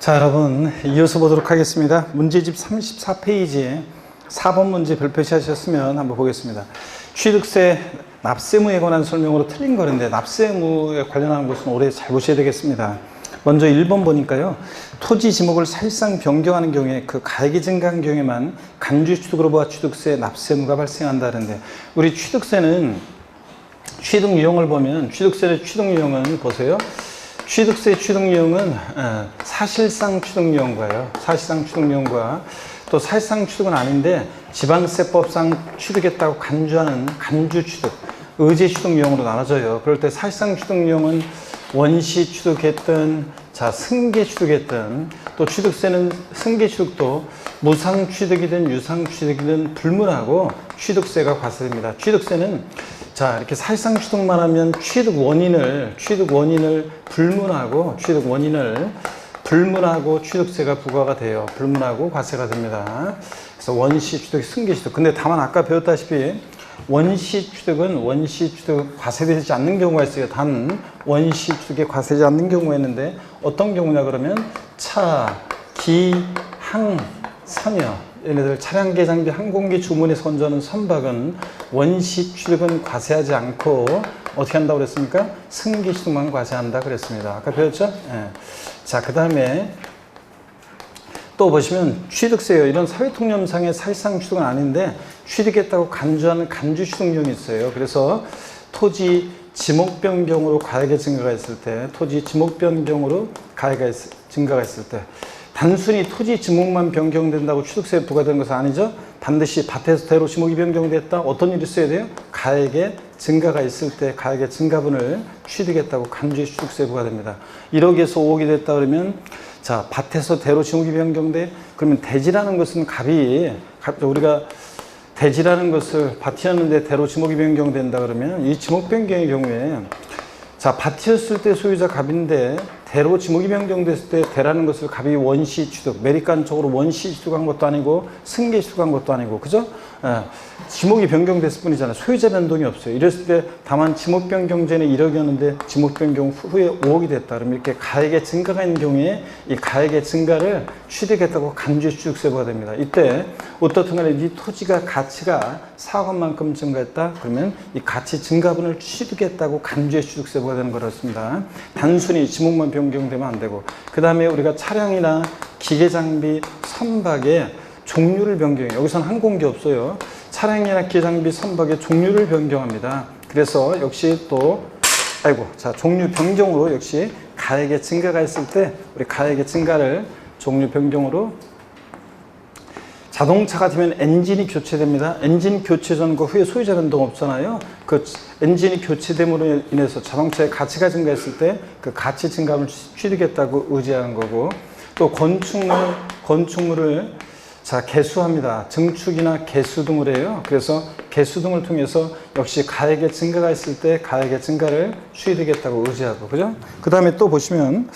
자, 여러분 이어서 보도록 하겠습니다. 문제집 34페이지에 4번 문제 별표시 하셨으면 한번 보겠습니다. 취득세 납세무에 관한 설명으로 틀린 거는데 납세무에 관련한 것은 올해 잘 보셔야 되겠습니다. 먼저 1번 보니까요. 토지 지목을 사실상 변경하는 경우에 그 가액이 증가한 경우에만 간주 취득으로 보아 취득세 납세무가 발생한다는데, 우리 취득세는 취득 유형을 보면 취득세의 취득 유형은 보세요. 취득세 취득 유형은 사실상 취득 유형과요. 사실상 취득 유형과 또 사실상 취득은 아닌데 지방세법상 취득했다고 간주하는 간주 취득, 의제 취득 유형으로 나눠져요. 그럴 때 사실상 취득 유형은 원시 취득했든 승계 취득했든, 또 취득세는 승계 취득도 무상 취득이든 유상 취득이든 불문하고 취득세가 과세됩니다. 취득세는 이렇게 사실상 취득만 하면 취득 원인을 불문하고 취득세가 부과가 돼요. 불문하고 과세가 됩니다. 그래서 원시 취득, 승계 취득. 근데 다만 아까 배웠다시피 원시 취득은 과세되지 않는 경우가 있어요. 단 원시 취득에 과세되지 않는 경우가 있는데 어떤 경우냐 그러면 차, 기, 항, 선여, 얘네들 차량계 장비 항공기 주문에 선저하는 선박은 원시 취득은 과세하지 않고 어떻게 한다고 그랬습니까? 승계 취득만 과세한다 그랬습니다. 아까 배웠죠? 예. 자, 그 다음에 또 보시면 취득세요. 이런 사회통념상의 사실상 취득은 아닌데 취득했다고 간주하는 간주 취득용이 있어요. 그래서 토지 지목 변경으로 가액의 증가가 있을 때, 증가가 있을 때 단순히 토지 지목만 변경된다고 취득세 부과되는 것은 아니죠. 반드시 밭에서 대로 지목이 변경됐다. 어떤 일이 있어야 돼요? 가액의 증가가 있을 때 가액의 증가분을 취득했다고 간주의 취득세 부과됩니다. 1억에서 5억이 됐다 그러면 밭에서 대로 지목이 변경돼. 그러면 대지라는 것은 우리가 대지라는 것을 밭이었는데 대로 지목이 변경된다 그러면 이 지목 변경의 경우에 밭이었을 때 소유자 갑인데 대로 지목이 변경됐을 때 대라는 것을 갑이 원시 취득, 매립관적으로 원시 취득한 것도 아니고 승계 취득한 것도 아니고, 그죠? 지목이 변경됐을 뿐이잖아요. 소유자 변동이 없어요. 이랬을 때 다만 지목 변경 전에 1억이었는데 지목 변경 후에 5억이 됐다. 그러면 이렇게 가액의 증가가 있는 경우에 이 가액의 증가를 취득했다고 간주 취득세가 됩니다. 이때 어떻든 간에 이 토지가 가치가 4억 원만큼 증가했다. 그러면 이 가치 증가분을 취득했다고 간주의 취득세가 되는 거였습니다. 단순히 지목만 변경되면 안 되고, 그 다음에 우리가 차량이나 기계 장비, 선박의 종류를 변경해요. 여기서는 항공기 없어요. 차량이나 기계 장비, 선박의 종류를 변경합니다. 그래서 역시 종류 변경으로 역시 가액의 증가가 있을 때 우리 가액의 증가를 종류 변경으로, 자동차 같으면 엔진이 교체됩니다. 엔진 교체 전과 후에 소유자 변동 없잖아요. 그 엔진이 교체됨으로 인해서 자동차의 가치가 증가했을 때 그 가치 증가를 취득했다고 의지하는 거고, 또 건축물을 개수합니다. 증축이나 개수 등을 해요. 그래서 개수 등을 통해서 역시 가액의 증가가 있을 때 가액의 증가를 취득했다고 의지하고, 그죠? 그 다음에 또 보시면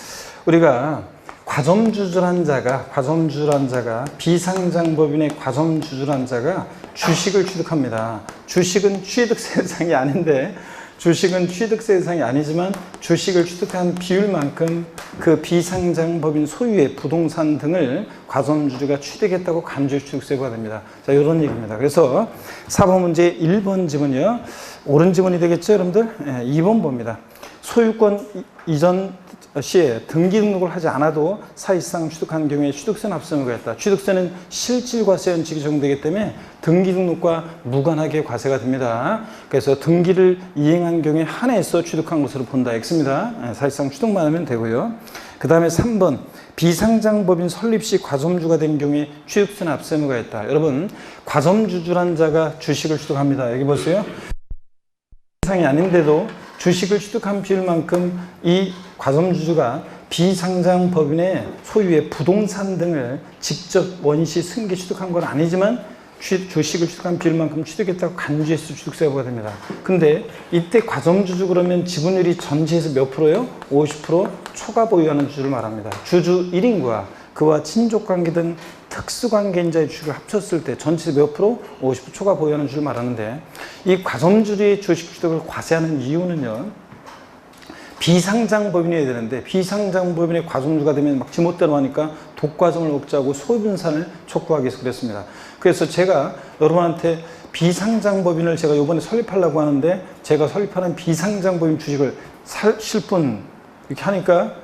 우리가 과점주주란 자가 비상장법인의 과점주주란 자가 주식을 취득합니다. 주식은 취득세 대상이 아닌데, 주식은 취득세 대상이 아니지만 주식을 취득한 비율만큼 그 비상장법인 소유의 부동산 등을 과점주주가 취득했다고 간주의 취득세가 됩니다. 이런 얘기입니다. 그래서 4번 문제 1번 지문이요. 옳은 지문이 되겠죠, 여러분들? 2번 봅니다. 소유권 이전 시에 등기 등록을 하지 않아도 사실상 취득한 경우에 취득세 납세무가 있다. 취득세는 실질과세 원칙이 적용되기 때문에 등기 등록과 무관하게 과세가 됩니다. 그래서 등기를 이행한 경우에 한해서 취득한 것으로 본다. X입니다. 사실상 취득만 하면 되고요. 그 다음에 3번 비상장법인 설립 시 과점주가 된 경우에 취득세 납세무가 있다. 여러분, 과점주주란 자가 주식을 취득합니다. 여기 보세요. 대상이 아닌데도 주식을 취득한 비율만큼 이 과점주주가 비상장법인의 소유의 부동산 등을 직접 원시 승계 취득한 건 아니지만 주식을 취득한 비율만큼 취득했다고 간주에서 취득세가 됩니다. 근데 이때 과점주주 그러면 지분율이 전체에서 몇 프로예요? 50% 초과 보유하는 주주를 말합니다. 주주 1인과 그와 친족관계 등 특수관계인자의 주식을 합쳤을 때 전체 몇 프로? 50% 초과 보유하는 주를 말하는데, 이 과점주주의 주식 취득을 과세하는 이유는요, 비상장법인이어야 되는데 비상장법인의 과점주가 되면 막 지멋대로 하니까 독과점을 억제하고 소유분산을 촉구하기 위해서 그랬습니다. 그래서 제가 여러분한테 비상장법인을 제가 이번에 설립하려고 하는데 제가 설립하는 비상장법인 주식을 사실 분 이렇게 하니까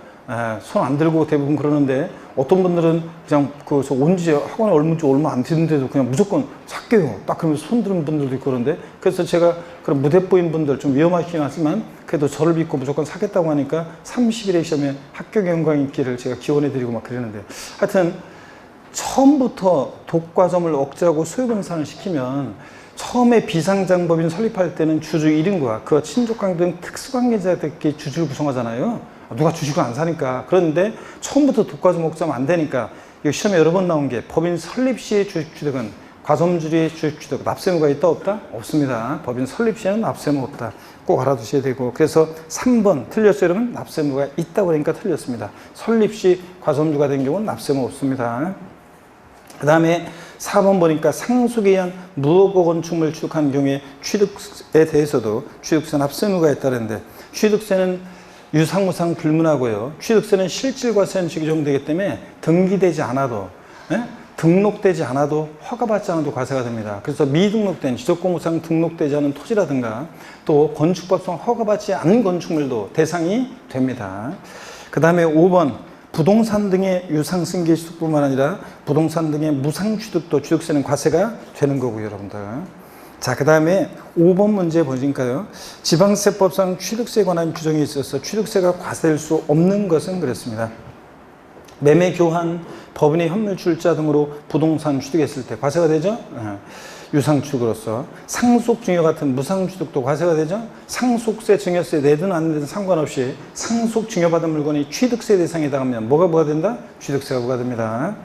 손 안 들고 대부분 그러는데 어떤 분들은 그냥 저 온지 학원에 얼마 안 됐는데도 그냥 무조건 삭게요. 딱 그러면서 손 드는 분들도 있고 그런데 그래서 제가 그런 무대뽀인 분들 좀 위험하긴 하지만 그래도 저를 믿고 무조건 사겠다고 하니까 30일의 시험에 합격 영광 있기를 제가 기원해 드리고 막 그러는데 하여튼 처음부터 독과점을 억제하고 소유분산을 시키면 처음에 비상장법인 설립할 때는 주주 1인과 그와 친족관계 등 특수관계자들끼리 주주를 구성하잖아요. 누가 주식을 안 사니까. 그런데 처음부터 독과점 억제하면 안 되니까 이 시험에 여러 번 나온 게 법인 설립 시의 주식 취득은 과점주의 주식 취득 납세의무가 있다 없다? 없습니다. 법인 설립 시에는 납세의무 없다. 꼭 알아두셔야 되고 그래서 3번 틀렸어요 여러분? 납세의무가 있다고 그러니까 틀렸습니다. 설립 시 과점주가 된 경우는 납세의무 없습니다. 그 다음에 4번 보니까 상속에 의한 무허가 건축물 취득한 경우에 취득세에 대해서도 취득세 납세의무가 있다는데 취득세는 유상무상 불문하고요. 취득세는 실질과세는 적용되기 때문에 등기되지 않아도 등록되지 않아도 허가받지 않아도 과세가 됩니다. 그래서 미등록된 지적공무상 등록되지 않은 토지라든가 또 건축법상 허가받지 않은 건축물도 대상이 됩니다. 그 다음에 5번 부동산 등의 유상승계 취득뿐만 아니라 부동산 등의 무상취득도 취득세는 과세가 되는 거고요. 여러분들. 자, 그 다음에 5번 문제 보니까요. 지방세법상 취득세에 관한 규정이 있어서 취득세가 과세될 수 없는 것은 그렇습니다. 매매, 교환, 법인의 현물 출자 등으로 부동산 취득했을 때 과세가 되죠. 유상취득으로서 상속 증여 같은 무상 취득도 과세가 되죠. 상속세, 증여세 내든 안 내든 상관없이 상속 증여받은 물건이 취득세 대상에 해당하면 뭐가 된다? 취득세가 부과됩니다.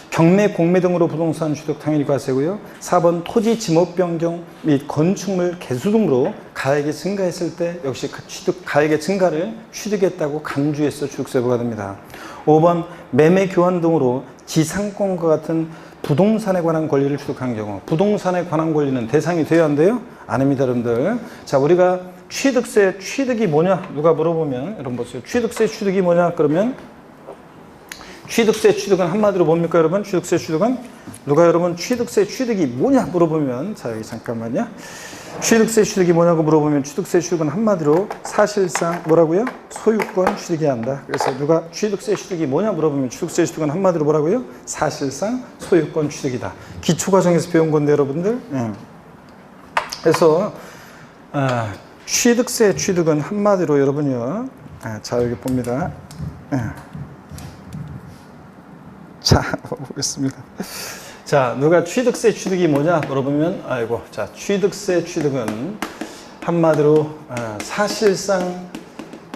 경매, 공매 등으로 부동산 취득 당연히 과세고요. 4번 토지 지목 변경 및 건축물 개수 등으로 가액이 증가했을 때 역시 취득 가액의 증가를 취득했다고 간주해서 취득세 부과됩니다. 5번 매매, 교환 등으로 지상권과 같은 부동산에 관한 권리를 취득한 경우 부동산에 관한 권리는 대상이 돼야 한대요? 아닙니다, 여러분들. 자, 우리가 취득세 취득이 뭐냐 누가 물어보면 여러분 보세요. 취득세 취득이 뭐냐 그러면 취득세 취득은 한마디로 뭡니까 여러분? 취득세 취득은 누가 여러분 취득세 취득이 뭐냐 물어보면 자 여기 잠깐만요. 취득세 취득이 뭐냐고 물어보면 취득세 취득은 한마디로 사실상 뭐라고요? 소유권 취득이 한다. 그래서 누가 취득세 취득이 뭐냐 물어보면 취득세 취득은 한마디로 뭐라고요? 사실상 소유권 취득이다. 기초과정에서 배운 건데 여러분들. 그래서 취득세 취득은 한마디로 여러분요. 자 여기 봅니다. 자, 보겠습니다. 자, 누가 취득세 취득이 뭐냐 물어보면, 자, 취득세 취득은 한마디로 사실상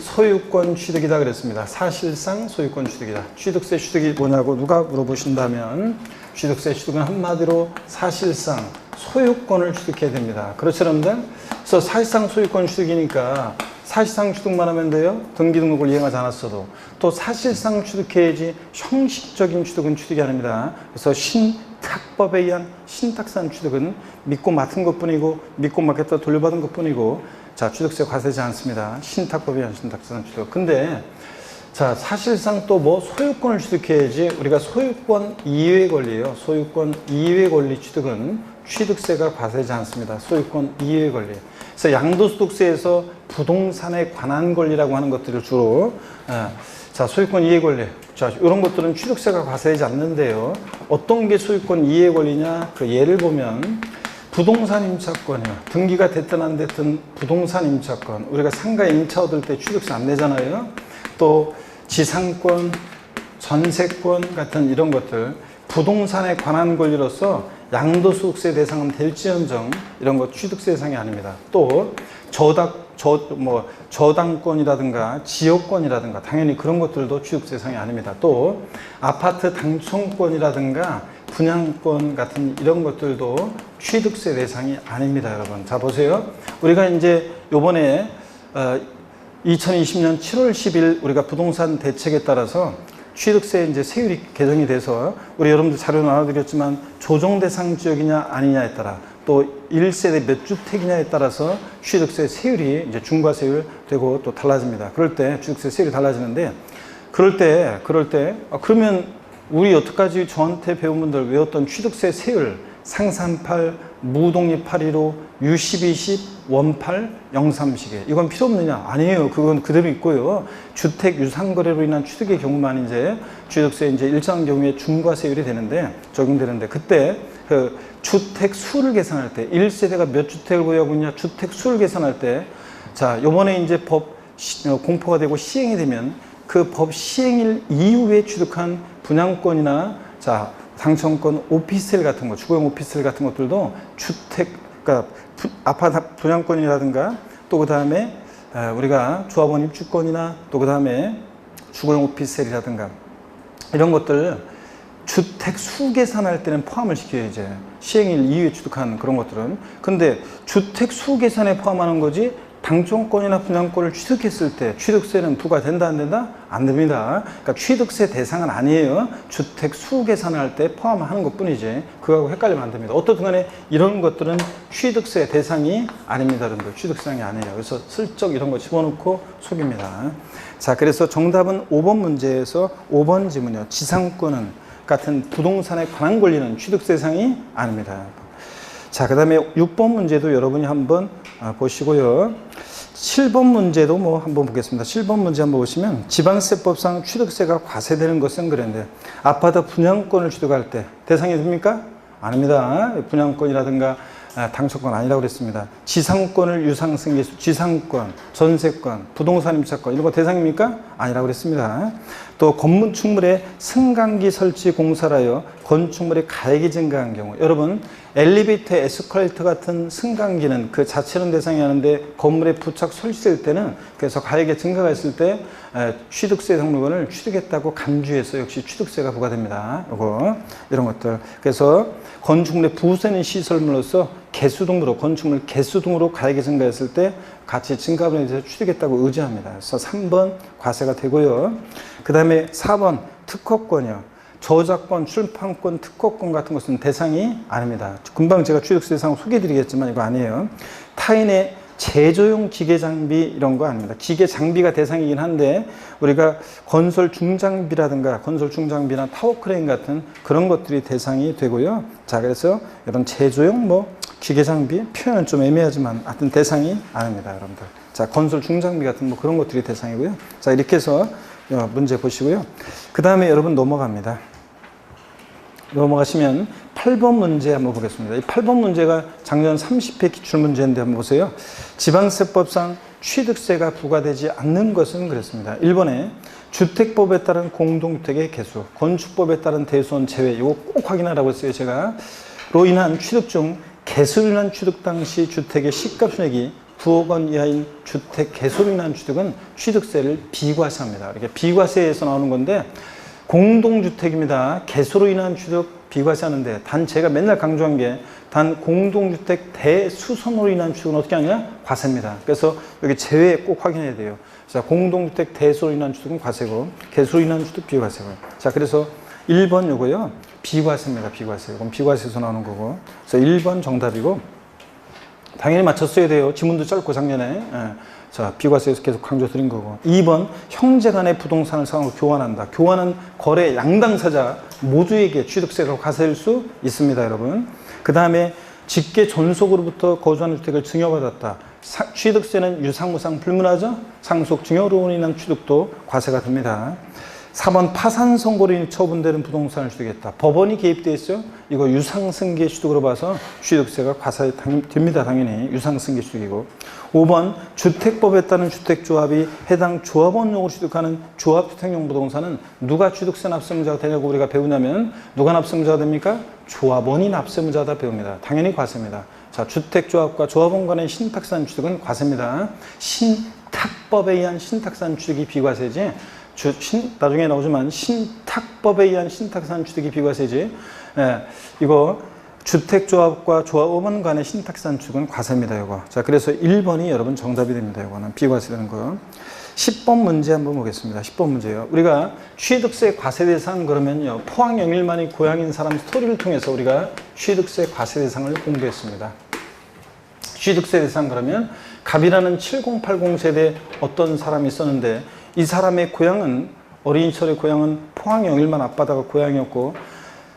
소유권 취득이다 그랬습니다. 사실상 소유권 취득이다. 취득세 취득이 뭐냐고 누가 물어보신다면, 취득세 취득은 한마디로 사실상 소유권을 취득해야 됩니다. 그렇죠, 여러분들? 그래서 사실상 소유권 취득이니까 사실상 취득만 하면 돼요. 등기 등록을 이행하지 않았어도. 또 사실상 취득해야지 형식적인 취득은 취득이 아닙니다. 그래서 신탁법에 의한 신탁산 취득은 믿고 맡은 것뿐이고 믿고 맡겼다 돌려받은 것뿐이고 자 취득세 과세지 않습니다. 신탁법에 의한 신탁산 취득. 근데 자 사실상 또 뭐 소유권을 취득해야지 우리가 소유권 이외의 권리예요. 소유권 이외의 권리 취득은 취득세가 과세지 않습니다. 소유권 이외의 권리. 그래서 양도소득세에서 부동산에 관한 권리라고 하는 것들을 주로 자 소유권 이해 권리 자 이런 것들은 취득세가 과세되지 않는데요. 어떤 게 소유권 이해 권리냐? 그 예를 보면 부동산 임차권이요. 등기가 됐든 안 됐든 부동산 임차권 우리가 상가 임차 얻을 때 취득세 안 내잖아요. 또 지상권, 전세권 같은 이런 것들 부동산에 관한 권리로서 양도소득세 대상은 될지언정 이런 거 취득세 대상이 아닙니다. 또 저당권이라든가 지역권이라든가 당연히 그런 것들도 취득세 대상이 아닙니다. 또 아파트 당첨권이라든가 분양권 같은 이런 것들도 취득세 대상이 아닙니다, 여러분. 자 보세요. 우리가 이제 요번에 2020년 7월 10일 우리가 부동산 대책에 따라서 취득세 이제 세율이 개정이 돼서 우리 여러분들 자료 나눠드렸지만 조정 대상 지역이냐 아니냐에 따라 또 1세대 몇 주택이냐에 따라서 취득세 세율이 이제 중과세율 되고 또 달라집니다. 그럴 때 취득세 세율이 달라지는데 그럴 때 그러면 우리 여태까지 저한테 배운 분들 외웠던 취득세 세율 상산팔, 무독립 815, U1210, 원팔, 03시계 이건 필요 없느냐? 아니에요. 그건 그대로 있고요. 주택 유상거래로 인한 취득의 경우만 이제 취득세 이제 일정 경우에 중과세율이 되는데 적용되는데 그때 그 주택 수를 계산할 때 1세대가 몇 주택을 보유하고 있냐 주택 수를 계산할 때 자, 요번에 이제 법 공포가 되고 시행이 되면 그 법 시행일 이후에 취득한 분양권이나 자, 상권권 오피스텔 같은 거, 주거용 오피스텔 같은 것들도 주택, 그러니까 아파트 분양권이라든가 또 그 다음에 우리가 조합원 입주권이나 또 그 다음에 주거용 오피스텔이라든가 이런 것들 주택 수 계산할 때는 포함을 시켜요, 이제. 시행일 이후에 취득한 그런 것들은. 근데 주택 수 계산에 포함하는 거지 당첨권이나 분양권을 취득했을 때 취득세는 부과된다 안 된다? 안 됩니다. 그러니까 취득세 대상은 아니에요. 주택 수 계산할 때 포함하는 것 뿐이지 그거하고 헷갈리면 안 됩니다. 어떻든 간에 이런 것들은 취득세 대상이 아닙니다. 여러분들 취득세 대상이 아니에요. 그래서 슬쩍 이런 거 집어넣고 속입니다. 자, 그래서 정답은 5번 문제에서 5번 지문이요. 지상권은 같은 부동산에 관한 권리는 취득세 대상이 아닙니다. 자, 그 다음에 6번 문제도 여러분이 한번 보시고요. 7번 문제도 뭐 한번 보겠습니다. 7번 문제 한번 보시면 지방세법상 취득세가 과세되는 것은 그랬는데 아파트 분양권을 취득할 때 대상이 됩니까? 아닙니다. 분양권이라든가 당첨권 아니라고 그랬습니다. 지상권을 유상승계수, 지상권, 전세권, 부동산 임차권 이런 거 대상입니까? 아니라고 그랬습니다. 또 건축물의 승강기 설치 공사라여 건축물의 가액이 증가한 경우 여러분 엘리베이터, 에스컬레이터 같은 승강기는 그 자체는 대상이 아닌데 건물에 부착 설치될 때는 그래서 가액의 증가가 있을 때 취득세 상물건을 취득했다고 간주해서 역시 취득세가 부과됩니다. 요거 이런 것들. 그래서 건축물의 부수되는 시설물로서 개수 등으로 건축물 개수 등으로 가액이 증가했을 때 가치 증가분에 대해서 취득했다고 의지합니다. 그래서 3번 과세가 되고요. 그 다음에 4번 특허권이요. 저작권, 출판권, 특허권 같은 것은 대상이 아닙니다. 금방 제가 취득세 대상 소개해드리겠지만 이거 아니에요. 타인의 제조용 기계 장비 이런 거 아닙니다. 기계 장비가 대상이긴 한데 우리가 건설 중장비라든가 건설 중장비나 타워 크레인 같은 그런 것들이 대상이 되고요. 자, 그래서 이런 제조용 뭐 기계 장비 표현은 좀 애매하지만 하여튼 대상이 아닙니다, 여러분들. 자, 건설 중장비 같은 뭐 그런 것들이 대상이고요. 자, 이렇게 해서 문제 보시고요. 그 다음에 여러분 넘어갑니다. 넘어가시면 8번 문제 한번 보겠습니다. 이 8번 문제가 작년 30회 기출문제인데 한번 보세요. 지방세법상 취득세가 부과되지 않는 것은 그랬습니다. 1번에 주택법에 따른 공동주택의 개수, 건축법에 따른 대수원 제외, 이거 꼭 확인하라고 했어요, 제가. 로 인한 취득 중 개수로 인한 취득 당시 주택의 시가총액이 9억 원 이하인 주택 개수로 인한 취득은 취득세를 비과세합니다. 이렇게 비과세에서 나오는 건데 공동주택입니다. 개수로 인한 취득 비과세하는데 단 제가 맨날 강조한 게 단 공동주택 대수선으로 인한 취득은 어떻게 하냐? 과세입니다. 그래서 여기 제외 꼭 확인해야 돼요. 자, 공동주택 대수로 인한 취득은 과세고 개수로 인한 취득 비과세고. 자, 그래서 1번 요거요. 비과세입니다. 비과세. 이건 비과세에서 나오는 거고. 그래서 1번 정답이고 당연히 맞췄어야 돼요. 지문도 짧고 작년에. 자, 비과세에서 계속 강조 드린 거고. 2번 형제 간의 부동산을 상으로 교환한다. 교환은 거래 양당사자 모두에게 취득세가 과세될 수 있습니다, 여러분. 그 다음에 직계 전속으로부터 거주하는 주택을 증여받았다. 취득세는 유상무상 불문하죠. 상속 증여로 인한 취득도 과세가 됩니다. 4번 파산 선고로 인해 처분되는 부동산을 취득했다. 법원이 개입되어 있어요. 이거 유상승계 취득으로 봐서 취득세가 과세됩니다. 당연히 유상승계 취득이고. 5번 주택법에 따른 주택조합이 해당 조합원용으로 취득하는 조합주택용 부동산은 누가 취득세 납세무자가 되냐고 우리가 배우냐면 누가 납세무자가 됩니까? 조합원이 납세무자다 배웁니다. 당연히 과세입니다. 자, 주택조합과 조합원 간의 신탁산 취득은 과세입니다. 신탁법에 의한 신탁산 취득이 비과세지 나중에 나오지만 신탁법에 의한 신탁산 취득이 비과세지 이거 주택조합과 조합원 간의 신탁산 취득은 과세입니다. 이거. 자, 그래서 1번이 여러분 정답이 됩니다. 이거는 비과세되는 거. 10번 문제 한번 보겠습니다. 10번 문제요. 우리가 취득세 과세 대상 그러면요. 포항 영일만이 고향인 사람 스토리를 통해서 우리가 취득세 과세 대상을 공부했습니다. 취득세 대상 그러면 갑이라는 7080 세대 어떤 사람이 있었는데 이 사람의 고향은 어린 시절의 고향은 포항 영일만 앞바다가 고향이었고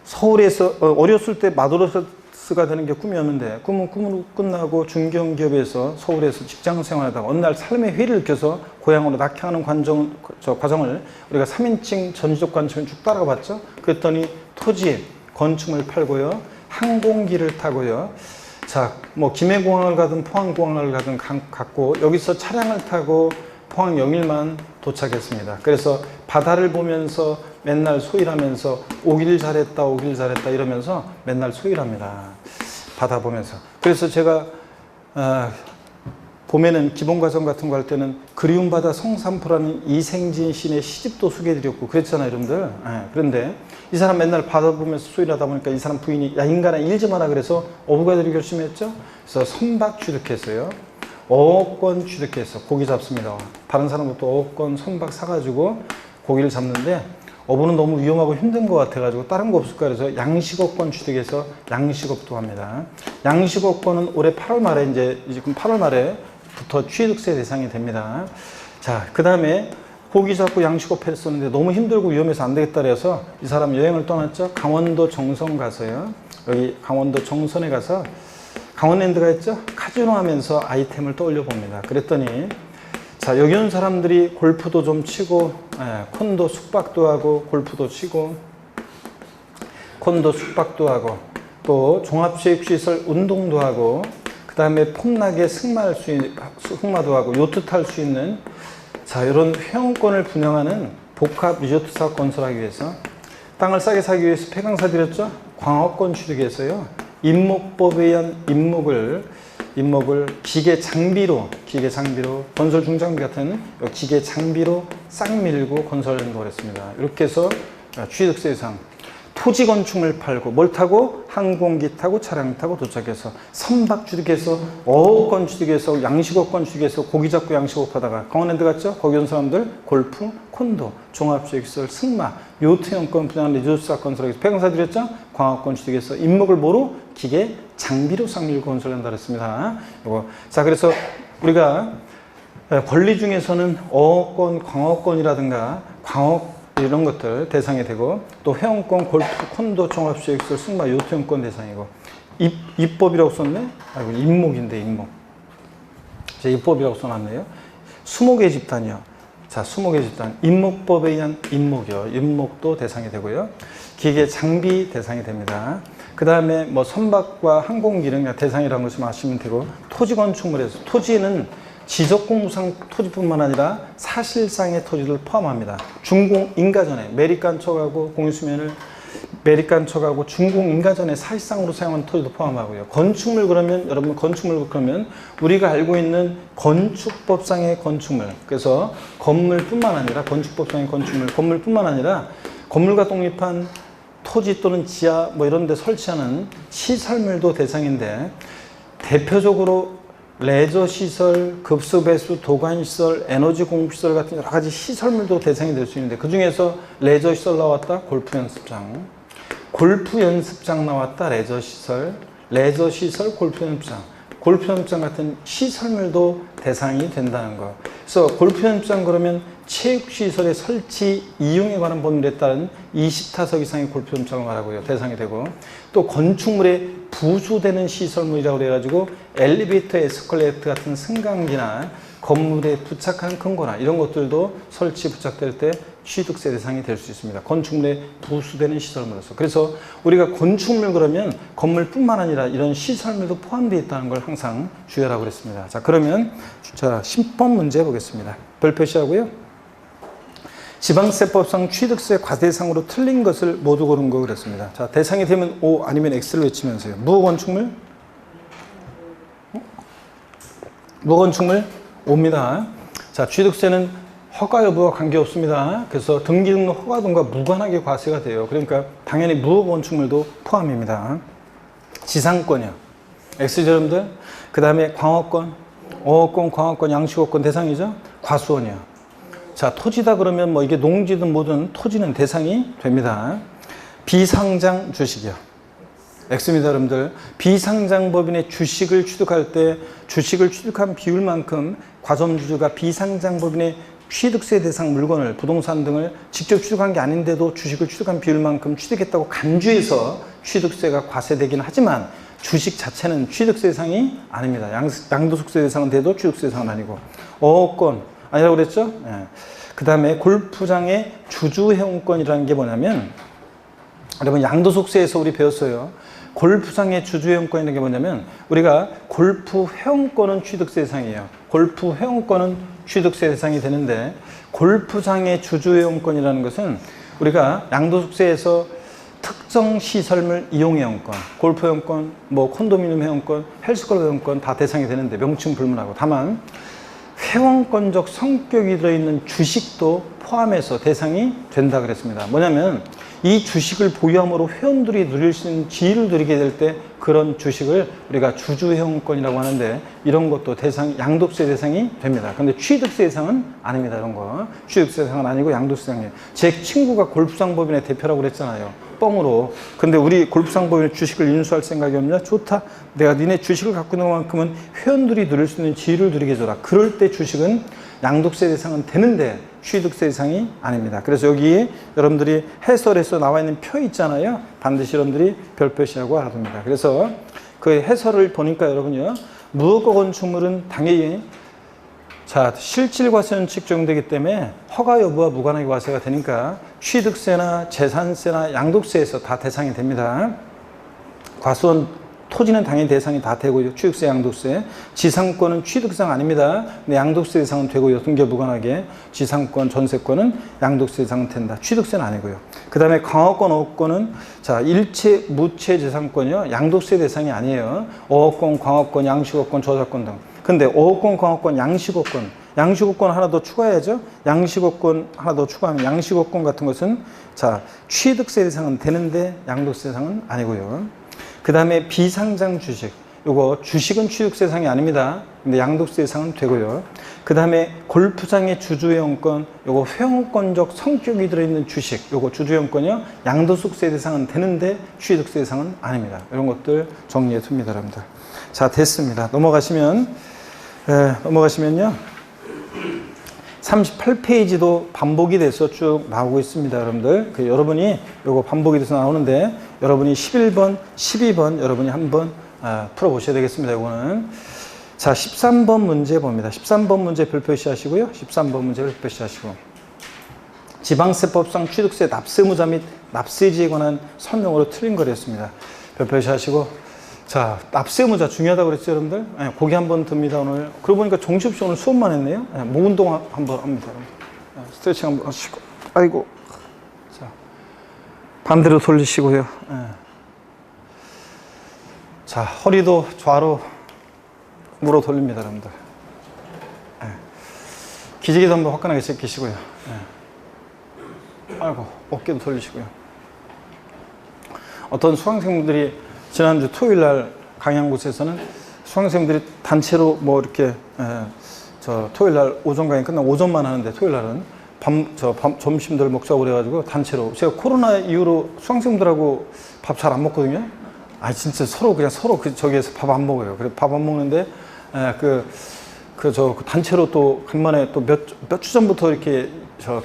서울에서 어렸을 때 마도로스가 되는 게 꿈이었는데 꿈은 꿈으로 끝나고 중견기업에서 서울에서 직장 생활하다가 어느 날 삶의 회의를 느껴서 고향으로 낙향하는 과정을 우리가 3인칭 전지적 관점을 쭉 따라가 봤죠. 그랬더니 토지에 건축물 팔고요. 항공기를 타고요. 자, 뭐 김해공항을 가든 포항공항을 가든 갔고 여기서 차량을 타고 포항 영일만 도착했습니다. 그래서 바다를 보면서 맨날 소일하면서 오길 잘했다 오길 잘했다 이러면서 맨날 소일합니다. 바다 보면서. 그래서 제가 봄에는 기본과정 같은 거 할 때는 그리운 바다 성산포라는 이생진 시인의 시집도 소개해드렸고 그랬잖아요 여러분들. 그런데 이 사람 맨날 바다 보면서 소일하다 보니까 이 사람 부인이 야 인간아 일 좀 하라 그래서 어부가 되기로 결심했죠. 그래서 선박 취득했어요. 어업권 취득해서 고기 잡습니다. 다른 사람도 어업권 선박 사가지고 고기를 잡는데 어부는 너무 위험하고 힘든 것 같아가지고 다른 거 없을까 그래서 양식업권 취득해서 양식업도 합니다. 양식업권은 올해 8월 말에 지금 8월 말에부터 취득세 대상이 됩니다. 자, 그 다음에 고기 잡고 양식업 했었는데 너무 힘들고 위험해서 안 되겠다 그래서 이 사람 여행을 떠났죠. 강원도 정선 가서요. 여기 강원도 정선에 가서 강원랜드가 있죠? 카지노 하면서 아이템을 떠올려 봅니다. 그랬더니 자 여기 온 사람들이 골프도 좀 치고 콘도 숙박도 하고 골프도 치고 콘도 숙박도 하고 또 종합체육시설 운동도 하고 그 다음에 폼나게 승마도 하고 요트 탈 수 있는 자 이런 회원권을 분양하는 복합 리조트 사업 건설하기 위해서 땅을 싸게 사기 위해서 폐강사 드렸죠? 광업권 취득해서요. 임목법에 의한 임목을 기계 장비로 건설 중장비 같은 기계 장비로 싹 밀고 건설을 했습니다. 이렇게 해서 취득세상 토지 건축물 팔고 뭘 타고 항공기 타고 차량 타고 도착해서 선박 취득해서 어업권 취득해서 양식업권 취득해서 고기 잡고 양식업 하다가 강원랜드 갔죠? 거기 온 사람들 골프, 콘도, 종합체육시설, 승마, 요트형권 분양 리조트 건설하기 위해서 폐강사 드렸죠? 광업권 취득해서 임목을 뭐로? 기계 장비로 싹 밀고 건설한다 그랬습니다. 요거. 자, 그래서 우리가 권리 중에서는 어업권, 광업권이라든가 광업 이런 것들 대상이 되고 또 회원권, 골프, 콘도, 종합체육시설, 승마, 요트형권 대상이고 입법이라고 썼네? 아이고 임목인데 임목. 제 입법이라고 써놨네요. 20개 집단이요. 자, 20개 집단. 임목법에 의한 임목이요. 임목도 대상이 되고요. 기계 장비 대상이 됩니다. 그 다음에 뭐 선박과 항공기는 대상이라는 것을 아시면 되고 토지 건축물에서 토지는 지적공무상 토지뿐만 아니라 사실상의 토지를 포함합니다. 중공 인가전에 매립간척하고 공유수면을 매립간척하고 중공 인가전에 사실상으로 사용한 토지도 포함하고요. 건축물 그러면 여러분 건축물 그러면 우리가 알고 있는 건축법상의 건축물 그래서 건물뿐만 아니라 건축법상의 건물뿐만 아니라 건물과 독립한 토지 또는 지하 뭐 이런 데 설치하는 시설물도 대상인데 대표적으로 레저시설, 급수배수, 도관시설, 에너지 공급시설 같은 여러 가지 시설물도 대상이 될 수 있는데 그 중에서 레저시설 나왔다 골프 연습장 나왔다 레저시설 골프 연습장 같은 시설물도 대상이 된다는 거. 그래서 골프 연습장 그러면 체육시설의 설치 이용에 관한 법률에 따른 20타석 이상의 골프 연습장을 말하고요. 대상이 되고 또 건축물에 부수되는 시설물이라고 그래가지고 엘리베이터, 에스컬레이터 같은 승강기나 건물에 부착한 큰거나 이런 것들도 설치 부착될 때 취득세 대상이 될 수 있습니다. 건축물에 부수되는 시설물로서. 그래서 우리가 건축물 그러면 건물뿐만 아니라 이런 시설물도 포함되어 있다는 걸 항상 주의하라고 그랬습니다. 자, 그러면 자 10번 문제 보겠습니다. 별 표시하고요. 지방세법상 취득세 과대상으로 틀린 것을 모두 고른 거 그랬습니다. 자, 대상이 되면 O 아니면 X를 외치면서요. 무허건축물? 무허건축물? O입니다. 자, 취득세는 허가 여부와 관계없습니다. 그래서 등기 등록 허가 등과 무관하게 과세가 돼요. 그러니까 당연히 무허건축물도 포함입니다. 지상권이요. X죠, 여러분들? 그 다음에 광업권, 어업권, 광업권, 양식업권 대상이죠? 과수원이요. 자, 토지다 그러면 뭐 이게 농지든 뭐든 토지는 대상이 됩니다. 비상장 주식이요. X입니다, 여러분들. 비상장법인의 주식을 취득할 때 주식을 취득한 비율만큼 과점주주가 비상장법인의 취득세 대상 물건을 부동산 등을 직접 취득한 게 아닌데도 주식을 취득한 비율만큼 취득했다고 간주해서 취득세가 과세되긴 하지만 주식 자체는 취득세 대상이 아닙니다. 양도소득세 대상은 돼도 취득세 대상은 아니고. 어업권 아니라고 그랬죠? 예. 그 다음에 골프장의 주주회원권이라는 게 뭐냐면, 여러분 양도소득세에서 우리 배웠어요. 골프장의 주주회원권이라는 게 뭐냐면, 우리가 골프 회원권은 취득세 대상이에요. 골프 회원권은 취득세 대상이 되는데, 골프장의 주주회원권이라는 것은 우리가 양도소득세에서 특정 시설물 이용회원권, 골프 회원권, 뭐 콘도미늄 회원권, 헬스클럽 회원권 다 대상이 되는데 명칭 불문하고, 다만 회원권적 성격이 들어있는 주식도 포함해서 대상이 된다 그랬습니다. 뭐냐면 이 주식을 보유함으로 회원들이 누릴 수 있는 지위를 누리게 될 때 그런 주식을 우리가 주주회원권이라고 하는데, 이런 것도 대상, 양도세 대상이 됩니다. 그런데 취득세 대상은 아닙니다. 이런 거 취득세 대상은 아니고 양도세 대상이에요. 제 친구가 골프장 법인의 대표라고 그랬잖아요, 뻥으로. 근데 우리 골프장 법인의 주식을 인수할 생각이 없냐? 좋다. 내가 니네 주식을 갖고 있는 것만큼은 회원들이 누릴 수 있는 지위를 누리게 해줘라. 그럴 때 주식은 양도세 대상은 되는데 취득세 대상이 아닙니다. 그래서 여기 여러분들이 해설에서 나와 있는 표 있잖아요. 반드시 여러분들이 별표시하고 알아둡니다. 그래서 그 해설을 보니까 여러분요, 무허가 건축물은 당연히 자, 실질과세는 측정되기 때문에 허가 여부와 무관하게 과세가 되니까 취득세나 재산세나 양도세에서 다 대상이 됩니다. 과수원 토지는 당연히 대상이 다 되고요. 취득세, 양도세. 지상권은 취득세상 아닙니다. 근데 양도세 대상은 되고요. 등기 무관하게. 지상권, 전세권은 양도세 대상은 된다. 취득세는 아니고요. 그 다음에 강화권, 어업권은 자, 일체, 무체 재산권이요. 양도세 대상이 아니에요. 어업권, 광업권, 양식업권, 저작권 등. 근데 어업권, 광업권, 양식업권. 양식업권 하나 더 추가해야죠. 양식업권 하나 더 추가하면 양식업권 같은 것은 자, 취득세 대상은 되는데 양도세 대상은 아니고요. 그 다음에 비상장 주식, 요거 주식은 취득세 대상이 아닙니다. 근데 양도세 대상은 되고요. 그 다음에 골프장의 주주회원권, 요거 회원권적 성격이 들어있는 주식, 요거 주주회원권이요, 양도소득세 대상은 되는데 취득세 대상은 아닙니다. 이런 것들 정리해 둡니다, 여러분들. 자, 됐습니다. 넘어가시면요, 38페이지도 반복이 돼서 쭉 나오고 있습니다, 여러분들. 여러분이 요거 반복이 돼서 나오는데, 여러분이 11번, 12번 여러분이 한번 풀어보셔야 되겠습니다, 요거는. 자, 13번 문제 봅니다. 13번 문제 별표시 하시고요. 13번 문제 별표시 하시고. 지방세법상 취득세 납세무자 및 납세지에 관한 설명으로 틀린 거랬습니다. 별표시 하시고. 자, 납세무자 중요하다고 그랬죠, 여러분들? 네, 고기 한번 듭니다, 오늘. 그러고 보니까 정시없이 오늘 수업만 했네요. 네, 목 운동 한번 합니다. 네, 스트레칭 한번 하시고. 아이고. 자, 반대로 돌리시고요. 네. 자, 허리도 좌로 물어 돌립니다, 여러분들. 네. 기지개도 한번 화끈하게 제끼시고요. 네. 아이고, 어깨도 돌리시고요. 어떤 수강생분들이 지난주 토요일 날 강의한 곳에서는 수강생들이 단체로 뭐 이렇게 저 토요일 날 오전 강의 끝나고 오전만 하는데 토요일 날은 점심들 먹자고 그래가지고 단체로, 제가 코로나 이후로 수강생들하고 밥 잘 안 먹거든요. 아, 진짜 서로 저기에서 밥 안 먹어요. 그래 밥 안 먹는데 그 단체로 또 간만에 또 몇 주 전부터 이렇게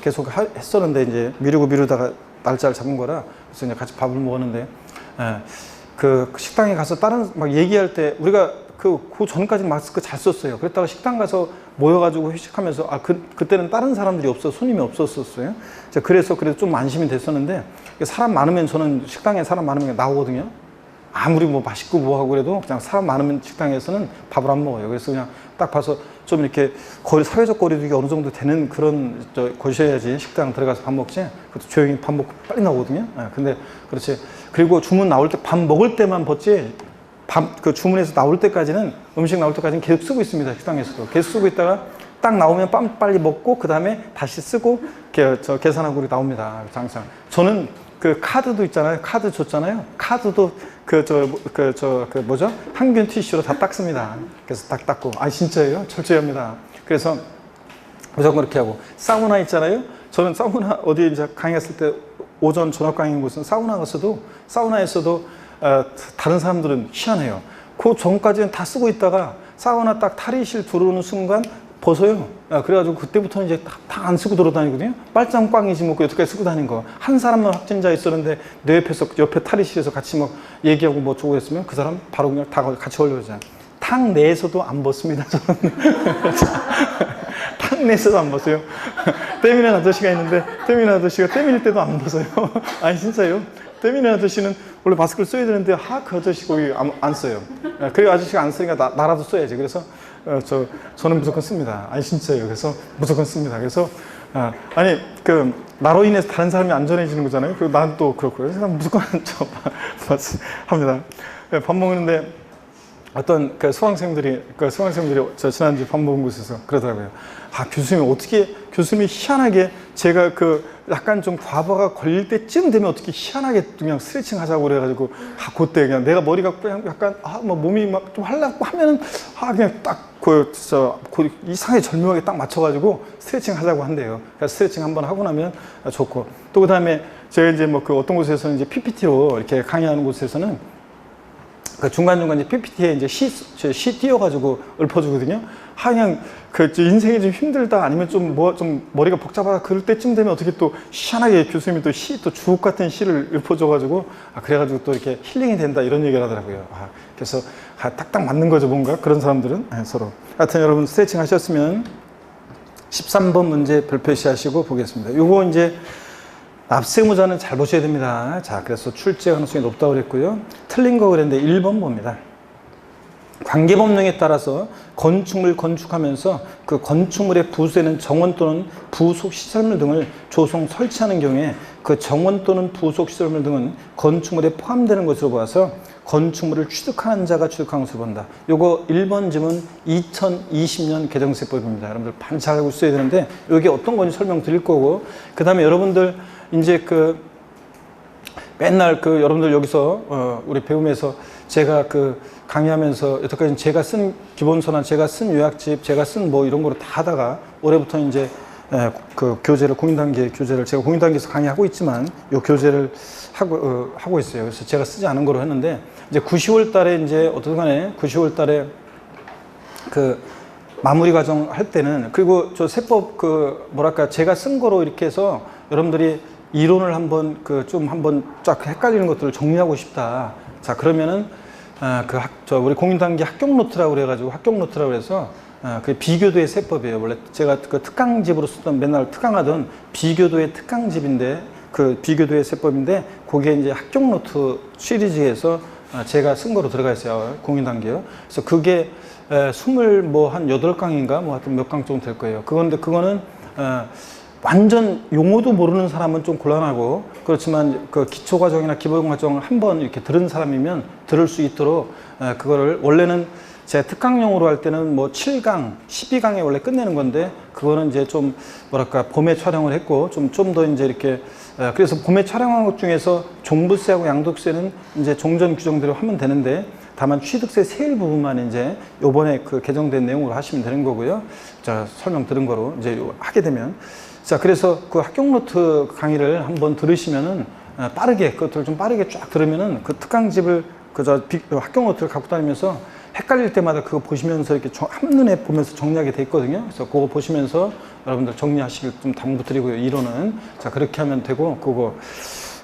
계속 했었는데 이제 미루다가 날짜를 잡은 거라 그래서 이제 같이 밥을 먹었는데. 그 식당에 가서 다른 막 얘기할 때 우리가 그 전까지는 마스크 잘 썼어요. 그랬다가 식당 가서 모여가지고 회식하면서 그때는 다른 사람들이 손님이 없었어요. 그래서 그래도 좀 안심이 됐었는데, 사람 많으면 저는 식당에 사람 많으면 나오거든요. 아무리 뭐 맛있고 뭐 하고 그래도 그냥 사람 많으면 식당에서는 밥을 안 먹어요. 그래서 그냥 딱 봐서 좀 이렇게 사회적 거리두기 어느 정도 되는 그런 곳이어야지 식당 들어가서 밥 먹지. 그것도 조용히 밥 먹고 빨리 나오거든요. 근데 그렇지. 그리고 주문 나올 때 밥 먹을 때만 벗지, 그 주문에서 나올 때까지는, 음식 나올 때까지는 계속 쓰고 있습니다. 식당에서도 계속 쓰고 있다가 딱 나오면 빨리 먹고 그 다음에 다시 쓰고 계산하고 나옵니다. 항상 저는 그 카드도 있잖아요. 카드 줬잖아요. 카드도 항균 티슈로 다 닦습니다. 그래서 딱 닦고. 아, 진짜예요? 철저히 합니다. 그래서 무조건 그렇게 하고, 사우나 있잖아요. 저는 사우나 어디 이제 강의했을 때 오전 저녁 강의인 곳은 사우나 갔어도, 사우나에서도 다른 사람들은 희한해요. 그 전까지는 다 쓰고 있다가 사우나 딱 탈의실 들어오는 순간 벗어요. 그래가지고 그때부터는 이제 다 안 쓰고 돌아다니거든요. 빨짱 꽝이지 뭐 여태까지 쓰고 다닌 거. 한 사람만 확진자 있었는데 내 옆에서 옆에 탈의실에서 같이 뭐 얘기하고 뭐 저거 했으면 그 사람 바로 그냥 다 같이 걸려오잖아요. 탕 내에서도 안 벗습니다. 저는. 탕 내에서도 안 벗어요. 때미는 아저씨가 있는데 때미는 아저씨가 때밀 때도 안 벗어요. 아니 진짜요. 때미는 아저씨는 원래 마스크를 써야 되는데 그 아저씨 거기 안 써요. 그리고 아저씨가 안 쓰니까 나라도 써야지. 그래서 저는 무조건 씁니다. 아니 진짜예요. 그래서 무조건 씁니다. 그래서 아니 나로 인해서 다른 사람이 안전해지는 거잖아요. 그리고 난 또 그렇고 그래서 난 무조건 합니다. 밥 먹는데 어떤 수강생들이 저 지난주 밥 먹은 곳에서 그러더라고요. 교수님 어떻게, 교수님이 희한하게 제가 약간 좀 과부하가 걸릴 때쯤 되면 어떻게 희한하게 그냥 스트레칭 하자고 그래가지고 그때 그냥 내가 머리가 그냥 약간 뭐 몸이 막 좀 하려고 하면은 그냥 딱 이상하게 절묘하게 딱 맞춰가지고 스트레칭 하자고 한대요. 그래서 스트레칭 한번 하고 나면 좋고, 또 그 다음에 제가 이제 뭐 어떤 곳에서는 이제 PPT로 이렇게 강의하는 곳에서는 중간중간 이제 PPT에 이제 시 띄워가지고 읊어주거든요. 그냥 인생이 좀 힘들다 아니면 좀 머리가 복잡하다 그럴 때쯤 되면 어떻게 또 희한하게 교수님이 또 주옥 같은 시를 읊어줘가지고 그래가지고 또 이렇게 힐링이 된다 이런 얘기를 하더라고요. 그래서 딱딱 맞는 거죠, 뭔가 그런 사람들은. 서로. 하여튼 여러분 스트레칭 하셨으면 13번 문제 별표시 하시고 보겠습니다. 요거 이제 납세무자는 잘 보셔야 됩니다. 자, 그래서 출제 가능성이 높다고 그랬고요. 틀린 거 그랬는데 1번 봅니다. 관계법령에 따라서 건축물 건축하면서 그 건축물의 부수에는 정원 또는 부속 시설물 등을 조성 설치하는 경우에 그 정원 또는 부속 시설물 등은 건축물에 포함되는 것으로 보아서 건축물을 취득하는 자가 취득한 것으로 본다. 요거 1번 지문 2020년 개정세법입니다. 여러분들 반 잘 알고 있어야 되는데 이게 어떤 건지 설명드릴 거고, 그 다음에 여러분들 이제 맨날 여러분들 여기서 우리 배움에서 제가 강의하면서 여태까지 제가 쓴 기본서나 제가 쓴 요약집, 제가 쓴 뭐 이런 거를 다 하다가 올해부터 이제 교재를 공인단계 교재를 제가 공인단계에서 강의하고 있지만 요 교재를 하고 있어요. 그래서 제가 쓰지 않은 거로 했는데 이제 9, 10월 달에 이제 어떤 간에 9, 10월 달에 마무리 과정 할 때는, 그리고 저 세법 뭐랄까 제가 쓴 거로 이렇게 해서 여러분들이 이론을 한번 한번 쫙 헷갈리는 것들을 정리하고 싶다. 자, 그러면은 우리 공인단계 합격 노트라고 그래가지고 합격 노트라고 그래서 비교도의 세법이에요. 원래 제가 특강집으로 쓰던 맨날 특강하던 비교도의 특강집인데 비교도의 세법인데 그게 이제 합격 노트 시리즈에서 제가 쓴 거로 들어가 있어요. 공인단계요. 그래서 그게 8강인가 뭐 하여튼 몇 강 정도 될 거예요. 그거는 완전 용어도 모르는 사람은 좀 곤란하고, 그렇지만 기초과정이나 기본과정을 한번 이렇게 들은 사람이면 들을 수 있도록 그거를 원래는 제가 특강용으로 할 때는 뭐 7강, 12강에 원래 끝내는 건데 그거는 이제 좀 뭐랄까 봄에 촬영을 했고 좀 더 이제 이렇게 그래서 봄에 촬영한 것 중에서 종부세하고 양도세는 이제 종전 규정대로 하면 되는데 다만 취득세 세율 부분만 이제 요번에 개정된 내용으로 하시면 되는 거고요. 자, 설명 들은 거로 이제 하게 되면, 자, 그래서 합격 노트 강의를 한번 들으시면은 빠르게 그것들을 좀 빠르게 쫙 들으면은 특강집을 합격 노트를 갖고 다니면서 헷갈릴 때마다 그거 보시면서 이렇게 한눈에 보면서 정리하게 돼 있거든요. 그래서 그거 보시면서 여러분들 정리하시길 좀 당부드리고요. 이론은 자, 그렇게 하면 되고,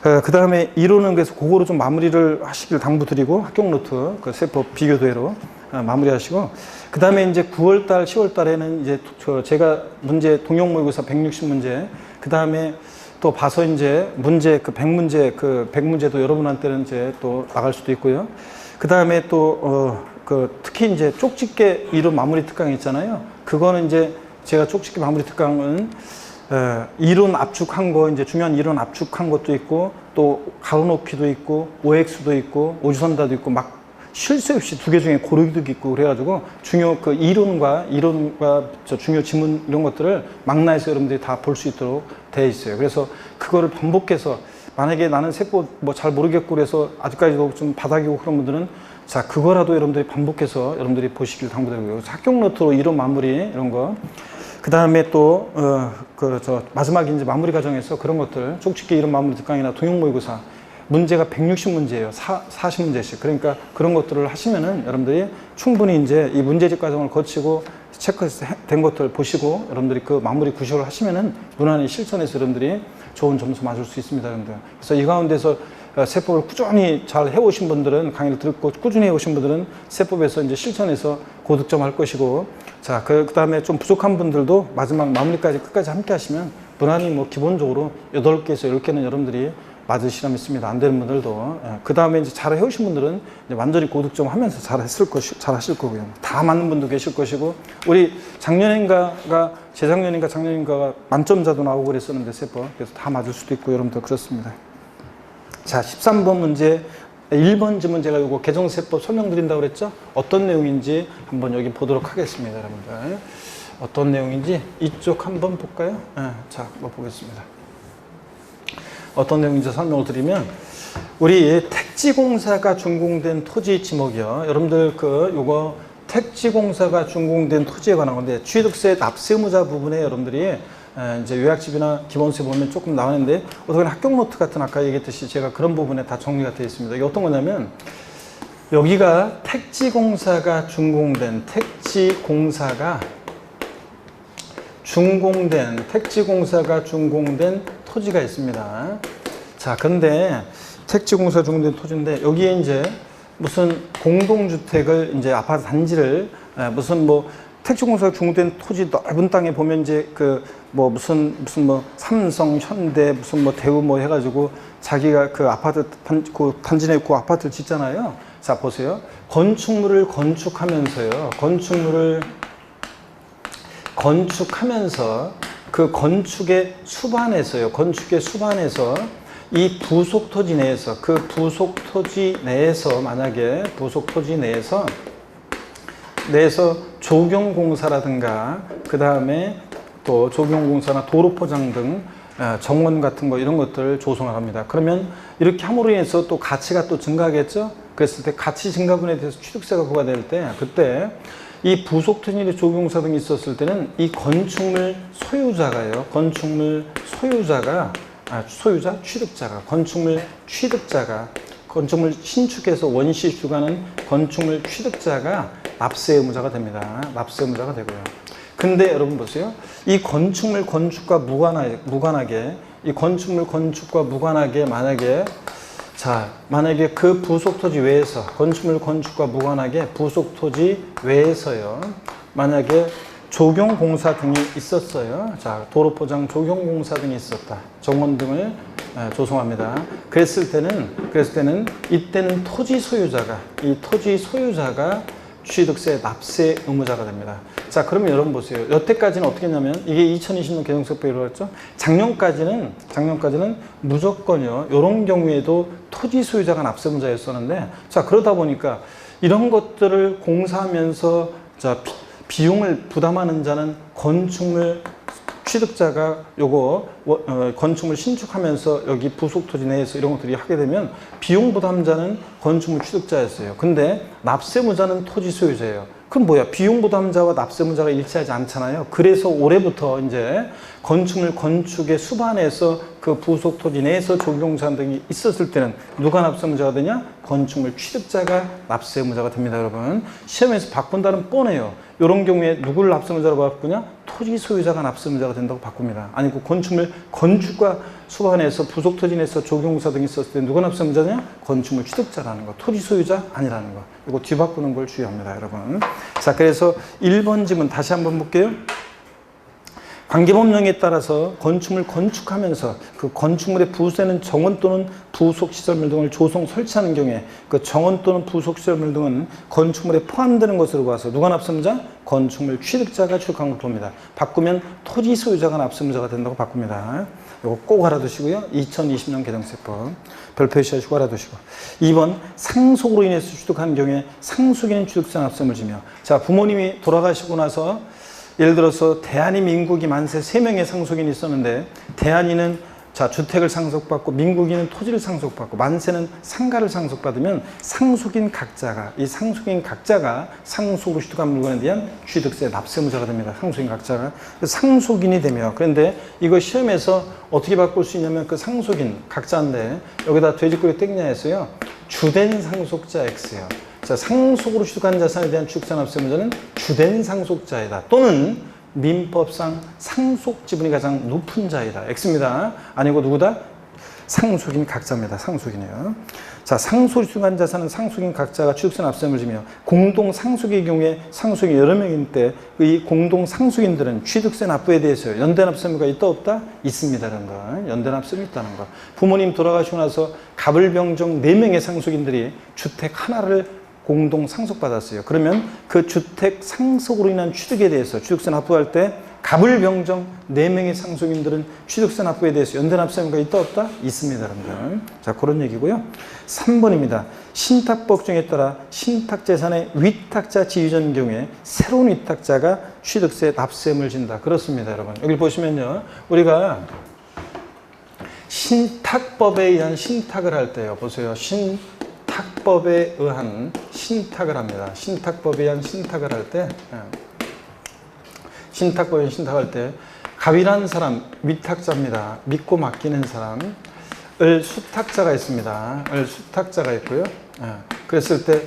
그 다음에 이론은 그래서 그거로 좀 마무리를 하시길 당부드리고, 합격 노트 세법 비교도회로 마무리하시고, 그 다음에 이제 9월달, 10월달에는 이제 제가 문제 동영 모의고사 160문제, 그 다음에 또 봐서 이제 문제 100문제 100문제도 여러분한테는 이제 또 나갈 수도 있고요. 그 다음에 또 특히 이제 쪽집게 이론 마무리 특강 있잖아요. 그거는 이제 제가 쪽집게 마무리 특강은 이론 압축한 거, 이제 중요한 이론 압축한 것도 있고, 또 가로놓기도 있고, OX도 있고, 오주선다도 있고, 막 쉴 새 없이 두 개 중에 고르기도 있고, 그래가지고 중요 이론과 중요 지문 이런 것들을 망라해서 여러분들이 다 볼 수 있도록 되어 있어요. 그래서 그거를 반복해서 만약에 나는 세법 뭐 잘 모르겠고 그래서 아직까지도 좀 바닥이고 그런 분들은 자, 그거라도 여러분들이 반복해서 여러분들이 보시길 당부드리고요. 합격 노트로 이론 마무리 이런 거. 그 다음에 또, 마지막 이제 마무리 과정에서 그런 것들, 쪽집게 이름 마무리 특강이나 통역 모의고사, 문제가 160문제예요. 40문제씩. 그러니까 그런 것들을 하시면은 여러분들이 충분히 이제 이 문제집 과정을 거치고 체크된 것들 보시고 여러분들이 그 마무리 구식을 하시면은 무난히 실천해서 여러분들이 좋은 점수 맞을 수 있습니다, 여러분들. 그래서 이 가운데서 세법을 꾸준히 잘 해오신 분들은, 강의를 듣고 꾸준히 해오신 분들은 세법에서 이제 실천해서 고득점 할 것이고, 자, 그 다음에 좀 부족한 분들도 마지막 마무리까지 끝까지 함께 하시면 무난히 뭐 기본적으로 8개에서 10개는 여러분들이 맞을 실험이 있습니다. 안 되는 분들도. 그 다음에 이제 잘 해오신 분들은 이제 완전히 고득점 하면서 잘 하실 거고요. 다 맞는 분도 계실 것이고, 우리 작년인가가, 작년인가가 만점자도 나오고 그랬었는데, 세법. 그래서 다 맞을 수도 있고, 여러분들 그렇습니다. 자, 13번 문제, 1번지 문제가 이거 개정세법 설명드린다고 그랬죠? 어떤 내용인지 한번 여기 보도록 하겠습니다, 여러분들. 어떤 내용인지 이쪽 한번 볼까요? 자, 한번 보겠습니다. 어떤 내용인지 설명을 드리면, 우리 택지공사가 준공된 토지 지목이요. 여러분들 요거 택지공사가 준공된 토지에 관한 건데, 취득세 납세 의무자 부분에 여러분들이 이제 요약집이나 기본세 보면 조금 나오는데, 어떻게 학경 노트 같은 아까 얘기했듯이 제가 그런 부분에 다 정리가 되어 있습니다. 이게 어떤 거냐면, 여기가 택지공사가 준공된 토지가 있습니다. 자, 근데 택지공사 준공된 토지인데 여기에 이제 무슨 공동주택을 이제 아파트 단지를 무슨 뭐 택지공사가 준공된 토지 넓은 땅에 보면 이제 무슨 삼성, 현대, 무슨 뭐 대우 뭐 해가지고 자기가 그 아파트 단지 내에 그 아파트를 짓잖아요. 자, 보세요. 건축물을 건축하면서 그 건축의 수반에서 이 부속 토지 내에서 조경공사라든가 그 다음에 또 조경공사나 도로포장 등 정원 같은 거 이런 것들을 조성을 합니다. 그러면 이렇게 함으로 인해서 또 가치가 또 증가하겠죠? 그랬을 때 가치 증가분에 대해서 취득세가 부과될 때, 그때 이 부속 토지나 조경공사 등이 있었을 때는 이 건축물 소유자가 건축물 신축해서 원시 주가는 건축물 취득자가 납세 의무자가 됩니다. 납세 의무자가 되고요. 근데 여러분 보세요. 이 건축물 건축과 무관하게 만약에 그 부속 토지 외에서 건축물 건축과 무관하게 부속 토지 외에서요. 만약에 조경공사 등이 있었어요. 자, 도로포장 조경공사 등이 있었다. 정원 등을 조성합니다. 그랬을 때는 이때는 토지 소유자가 취득세 납세 의무자가 됩니다. 자, 그러면 여러분 보세요. 여태까지는 어떻게 했냐면, 이게 2020년 개정세법이라고 했죠. 작년까지는 무조건요. 이런 경우에도 토지 소유자가 납세 의무자였었는데, 자, 그러다 보니까 이런 것들을 공사하면서 비용을 부담하는 자는 건축물 취득자가 건축물 신축하면서 여기 부속 토지 내에서 이런 것들이 하게 되면 비용 부담자는 건축물 취득자였어요. 근데 납세무자는 토지 소유자예요. 그럼 뭐야? 비용 부담자와 납세무자가 일치하지 않잖아요. 그래서 올해부터 이제 건축물 건축의 수반에서 그 부속 토지 내에서 조경공사 등이 있었을 때는 누가 납세무자가 되냐? 건축물 취득자가 납세무자가 됩니다, 여러분. 시험에서 바꾼다는 뻔해요. 이런 경우에 누구를 납세무자로 바꾸냐? 토지 소유자가 납세무자가 된다고 바꿉니다. 아니고 건축물 건축과 수반에서 부속 토지 내에서 조경공사 등이 있었을 때 누가 납세무자냐? 건축물 취득자라는 거. 토지 소유자 아니라는 거. 이거 뒤바꾸는 걸 주의합니다, 여러분. 자, 그래서 1번 지문 다시 한번 볼게요. 관계법령에 따라서 건축물 건축하면서 그 건축물의 부수에는 정원 또는 부속시설물 등을 조성 설치하는 경우에 그 정원 또는 부속시설물 등은 건축물에 포함되는 것으로 봐서 누가 납세무자? 건축물 취득자가 취득한 걸 봅니다. 바꾸면 토지 소유자가 납세무자가 된다고 바꿉니다. 이거 꼭 알아두시고요. 2020년 개정세법 별표시하시고 알아두시고. 2번 상속으로 인해서 취득하는 경우에 상속인은 취득세 납세를 지며, 자, 부모님이 돌아가시고 나서 예를 들어서 대한이 민국이 만세 3명의 상속인이 있었는데 대한이는 자, 주택을 상속받고 민국인은 토지를 상속받고 만세는 상가를 상속받으면 상속인 각자가 상속으로 취득한 물건에 대한 취득세 납세무자가 됩니다. 상속인 각자가 상속인이 되며 그런데 이거 시험에서 어떻게 바꿀 수 있냐면 그 상속인 각자인데 여기다 돼지꼬리 땡냐 했어요. 주된 상속자 X예요. 자, 상속으로 취득한 자산에 대한 취득세 납세무자는 주된 상속자이다. 또는 민법상 상속 지분이 가장 높은 자이다. X입니다. 아니고 누구다? 상속인 각자입니다. 상속인이에요. 자, 상속으로 취득한 자산은 상속인 각자가 취득세 납세를 지며 공동 상속의 경우에 상속이 여러 명일 때 이 공동 상속인들은 취득세 납부에 대해서 연대 납세무가 있다 없다? 있습니다라는 거. 연대 납세가 있다는 거. 부모님 돌아가시고 나서 갑을병정 4명의 상속인들이 주택 하나를 공동 상속받았어요. 그러면 그 주택 상속으로 인한 취득에 대해서 취득세 납부할 때 갑을병정 4명의 상속인들은 취득세 납부에 대해서 연대 납세무가 있다 없다? 있습니다. 여러분들. 자, 그런 얘기고요. 3번입니다. 신탁법정에 따라 신탁재산의 위탁자 지위전 경우에 새로운 위탁자가 취득세 납세금을 진다. 그렇습니다. 여러분. 여기 보시면요. 우리가 신탁법에 의한 신탁을 할 때요. 보세요. 신탁법에 의한 신탁을 합니다. 신탁법에 의한 신탁을 할 때, 신탁법에 의한 신탁할 때, 갑이라는 사람, 위탁자입니다. 믿고 맡기는 사람, 을 수탁자가 있습니다. 을 수탁자가 있고요. 그랬을 때,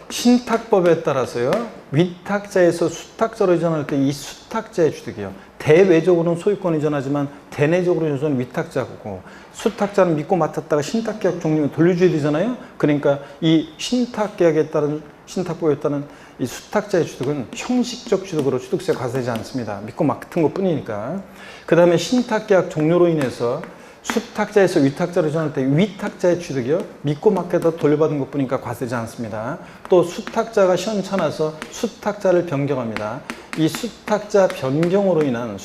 신탁법에 따라서요, 위탁자에서 수탁자로 이전할 때 이 수탁자의 취득이요. 대외적으로는 소유권 이전하지만 대내적으로 이전은 위탁자고 수탁자는 믿고 맡았다가 신탁계약 종료면 돌려줘야 되잖아요. 그러니까 이 신탁계약에 따른 신탁법에 따른 이 수탁자의 취득은 형식적 취득으로 취득세 과세되지 않습니다. 믿고 맡은 것 뿐이니까. 그 다음에 신탁계약 종료로 인해서 수탁자에서 위탁자로 이전할 때 위탁자의 취득이요. 믿고 맡겨다 돌려받은 것 뿐이니까 과세되지 않습니다. 또 수탁자가 시원찮아서 수탁자를 변경합니다. 이 수탁자 변경으로 인한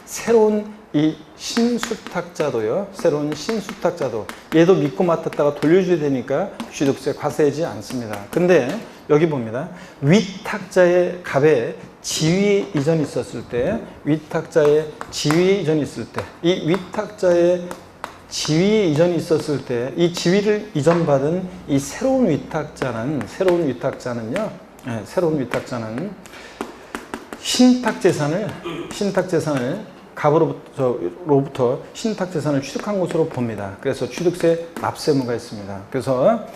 새로운 이 신수탁자도요. 새로운 신수탁자도 얘도 믿고 맡았다가 돌려줘야 되니까 취득세 과세하지 않습니다. 근데 여기 봅니다. 위탁자의 갑에 지위 이전이 있었을 때 위탁자의 지위 이전이 있을 때 이 위탁자의 지위 이전이 있었을 때 이 지위를 이전받은 이 새로운 위탁자는요. 새로운 위탁자는 신탁재산을 갑으로부터 신탁재산을 취득한 것으로 봅니다. 그래서 취득세 납세무가 있습니다. 그래서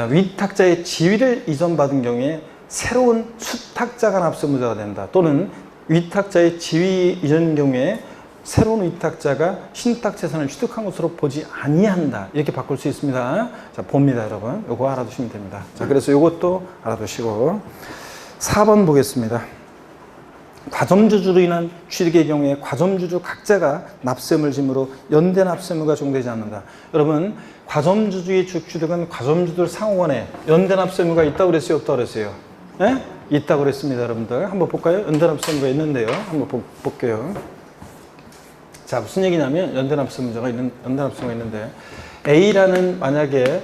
위탁자의 지위를 이전받은 경우에 새로운 수탁자가 납세무자가 된다. 또는 위탁자의 지위 이전 경우에 새로운 위탁자가 신탁재산을 취득한 것으로 보지 아니한다. 이렇게 바꿀 수 있습니다. 자, 봅니다, 여러분. 요거 알아두시면 됩니다. 자, 그래서 요것도 알아두시고 4번 보겠습니다. 과점주주로 인한 취득의 경우에 과점주주 각자가 납세금을 지므로 연대 납세무가 적용되지 않는다. 여러분, 과점주주의 주취득은 과점주주들 상호간에 연대 납세무가 있다고 그랬어요? 없다고 그랬어요? 네? 있다고 그랬습니다, 여러분들. 한번 볼까요? 연대 납세무가 있는데요. 한번 볼게요. 자, 무슨 얘기냐면 연대 납세무가 있는데 A라는 만약에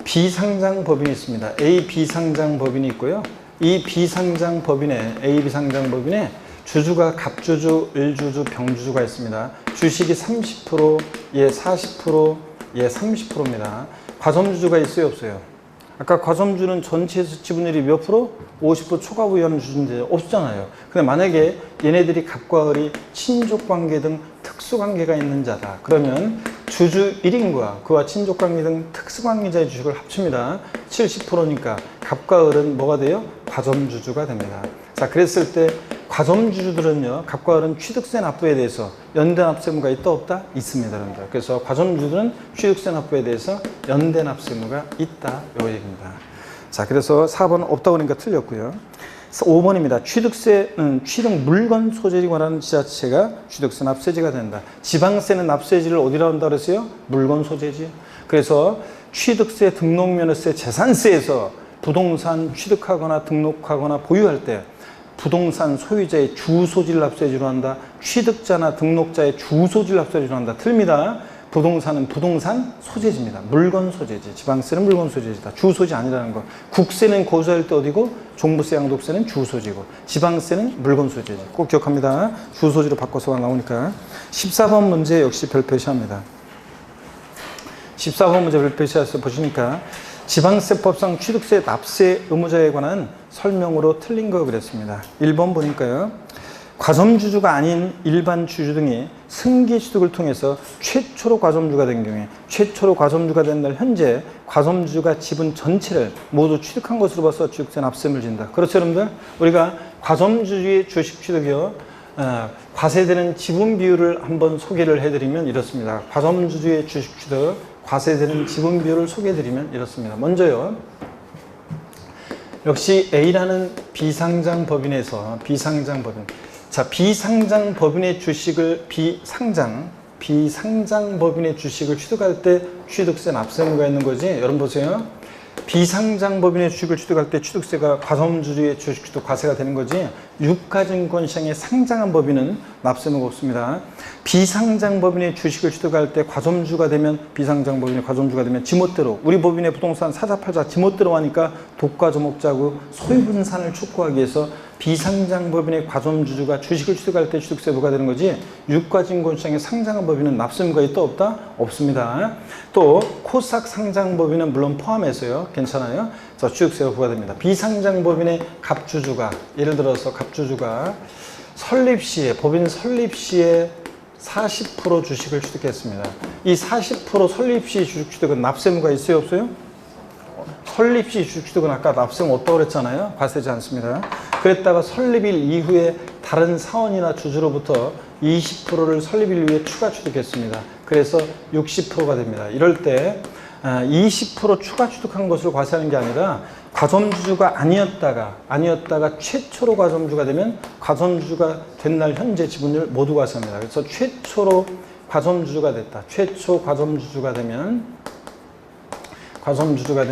비상장 법인이 있습니다. A 비상장 법인이 있고요. 이 비상장 법인에 A 비상장 법인에 주주가 갑주주, 을주주, 병주주가 있습니다. 주식이 30%, 얘 40%, 얘 30%입니다. 과점주주가 있어요, 없어요? 아까 과점주는 전체에서 지분율이 몇 프로? 50% 초과 부여하는 주주인데 없잖아요. 근데 만약에 얘네들이 갑과 을이 친족관계 등 특수관계가 있는 자다. 그러면 주주 1인과 그와 친족관계 등 특수관계자의 주식을 합칩니다. 70%니까 갑과 을은 뭐가 돼요? 과점주주가 됩니다. 자, 그랬을 때 과점주주들은요, 갑과 을은 취득세 납부에 대해서 연대 납세무가 있다 없다? 있습니다. 여러분들. 그래서 과점주주들은 취득세 납부에 대해서 연대 납세무가 있다. 요 얘기입니다. 자, 그래서 4번 없다고 그러니까 틀렸고요. 5번입니다. 취득세는 취득 물건 소재에 관한 지자체가 취득세 납세지가 된다. 지방세는 납세지를 어디라고 한다고 그랬어요? 물건 소재지. 그래서 취득세, 등록면허세, 재산세에서 부동산 취득하거나 등록하거나 보유할 때 부동산 소유자의 주소지를 납세지로 한다. 취득자나 등록자의 주소지를 납세지로 한다. 틀립니다. 부동산은 부동산 소재지입니다. 물건 소재지. 지방세는 물건 소재지다. 주소지 아니라는 거. 국세는 고소할 때 어디고, 종부세, 양도세는 주소지고, 지방세는 물건 소재지. 꼭 기억합니다. 주소지로 바꿔서 나오니까. 14번 문제 역시 별표시합니다. 14번 문제 별표시에서 보시니까 지방세법상 취득세 납세 의무자에 관한 설명으로 틀린 거 그랬습니다. 1번 보니까요. 과점주주가 아닌 일반 주주 등이 승기 취득을 통해서 최초로 과점주가 된 경우에, 최초로 과점주가 된 날 현재 과점주주가 지분 전체를 모두 취득한 것으로 봐서 취득세 납세를 진다. 그렇죠, 여러분들? 우리가 과점주주의 주식 취득이요, 과세되는 지분 비율을 한번 소개를 해드리면 이렇습니다. 과점주주의 주식 취득, 과세되는 지분 비율을 소개해드리면 이렇습니다. 먼저요, 역시 A라는 비상장 법인에서, 비상장 법인. 자, 비상장 법인의 주식을, 비상장 법인의 주식을 취득할 때 취득세 납세 의무가 있는 거지. 여러분 보세요. 비상장 법인의 주식을 취득할 때 취득세가 과점주주의 주식 취득 과세가 되는 거지, 유가증권시장에 상장한 법인은 납세 의무가 없습니다. 비상장 법인의 주식을 취득할 때 과점주가 되면, 비상장 법인의 과점주가 되면 지멋대로, 우리 법인의 부동산 사자팔자 지멋대로 하니까 독과점목자고 소유분산을 촉구하기 위해서 비상장 법인의 과점주주가 주식을 취득할 때 취득세 부과가 되는 거지, 유가증권시장에 상장한 법인은 납세 의무가 있다 없다? 없습니다. 또 코스닥 상장 법인은 물론 포함해서요, 괜찮아요. 자, 취득세가 부과됩니다. 비상장 법인의 갑주주가, 예를 들어서 갑주주가 설립 시에, 법인 설립 시에 40% 주식을 취득했습니다. 이 40% 설립 시 주식 취득은 납세 의무가 있어요 없어요? 설립 시 주식 취득은 아까 납세 의무 없다고 그랬잖아요. 과세되지 않습니다. 그랬다가 설립일 이후에 다른 사원이나 주주로부터 20%를 설립일 이후에 추가 취득했습니다. 그래서 60%가 됩니다. 이럴 때 20% 추가 취득한 것을 과세하는 게 아니라, 과점주주가 아니었다가 최초로 과점주가 되면 과점주주가 된 날 현재 지분율 모두 과세합니다. 그래서 최초로 과점주주가 됐다. 최초 과점주주가 되면 과점주주가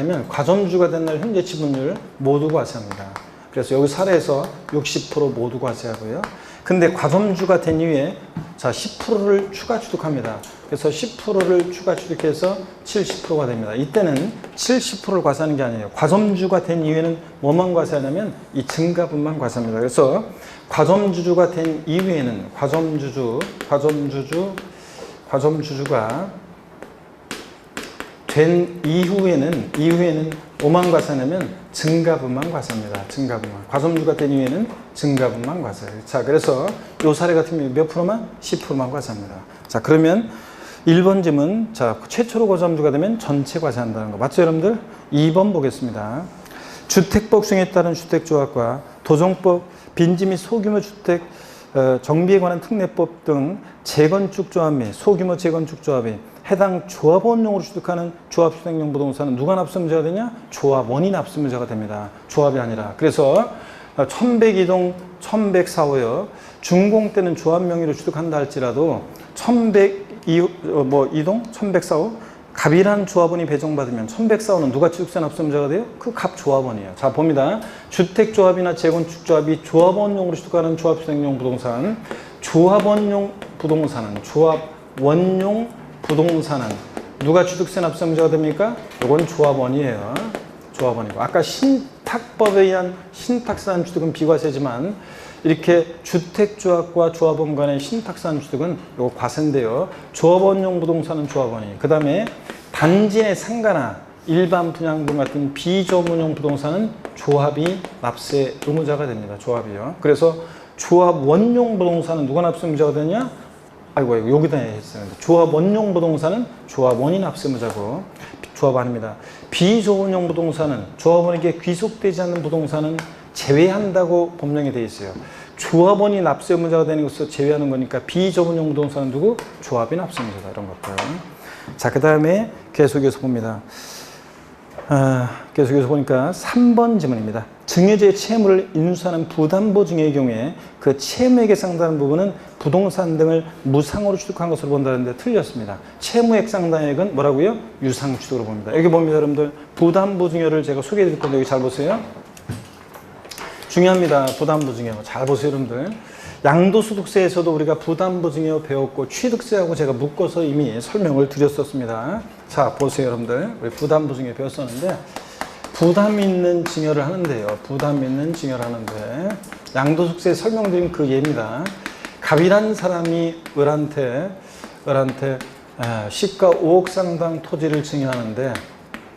된 날 현재 지분율 모두 과세합니다. 그래서 여기 사례에서 60% 모두 과세하고요. 근데 과점주가 된 이후에 자 10%를 추가 취득합니다. 그래서 10%를 추가 취득해서 70%가 됩니다. 이때는 70%를 과세하는 게 아니에요. 과점주가 된 이후에는 뭐만 과세하냐면 이 증가분만 과세합니다. 그래서 과점주주가 된 이후에는 과점주주가 된 이후에는 뭐만 과세하냐면 증가분만 과세합니다. 증가분만. 과점주가 된 이후에는 증가분만 과세해요. 자, 그래서 이 사례 같은 경우 몇 프로만? 10%만 과세합니다. 자, 그러면 1번 질문, 자, 최초로 과점주가 되면 전체 과세한다는 거 맞죠, 여러분들? 2번 보겠습니다. 주택법 수행에 따른 주택조합과 도정법, 빈지 및 소규모 주택 정비에 관한 특례법 등 재건축 조합 및 소규모 재건축 조합이 해당 조합원용으로 취득하는 조합수행용 부동산은 누가 납세의무자가 되냐? 조합원이 납세의무자가 됩니다. 조합이 아니라. 그래서 1102동 1104호요. 준공 때는 조합 명의로 취득한다 할지라도 1102동 1104호 갑이라는 조합원이 배정받으면 1104호는 누가 취득세 납세의무자가 돼요? 그 갑 조합원이에요. 자, 봅니다. 주택조합이나 재건축조합이 조합원용으로 취득하는 조합수행용 부동산, 조합원용 부동산은 누가 취득세 납세의무자가 됩니까? 이건 조합원이에요. 조합원이고, 아까 신탁법에 의한 신탁산 취득은 비과세지만 이렇게 주택조합과 조합원 간의 신탁산 취득은 이거 과세인데요. 조합원용 부동산은 조합원이. 그 다음에 단지 내 상가나 일반 분양분 같은 비조합원용 부동산은 조합이 납세 의무자가 됩니다. 조합이요. 그래서 조합원용 부동산은 누가 납세 의무자가 되냐? 아이고, 여기다 했어요. 조합원용 부동산은 조합원이 납세 의무자고, 조합 아닙니다. 비조합원용 부동산은 조합원에게 귀속되지 않는 부동산은 제외한다고 법령에 되어 있어요. 조합원이 납세 의무자가 되는 것을 제외하는 거니까 비조합원용 부동산은 누구? 조합이 납세 의무자다. 이런 것들. 자, 그 다음에 계속해서 봅니다. 계속해서 보니까 3번 지문입니다. 증여자의 채무를 인수하는 부담보증의 경우에 그 채무액에 상당한 부분은 부동산 등을 무상으로 취득한 것으로 본다는데 틀렸습니다. 채무액 상당액은 뭐라고요? 유상 취득으로 봅니다. 여기 봅니다, 여러분들. 부담보증여를 제가 소개해 드릴 건데 여기 잘 보세요. 중요합니다. 부담보증여. 잘 보세요, 여러분들. 양도소득세에서도 우리가 부담보증여 배웠고 취득세하고 제가 묶어서 이미 설명을 드렸었습니다. 자, 보세요, 여러분들. 우리 부담보증여 배웠었는데 부담 있는 증여를 하는데요. 부담 있는 증여를 하는데 양도소득세 설명드린 그 예입니다. 갑이라는 사람이 을한테 시가 5억 상당 토지를 증여하는데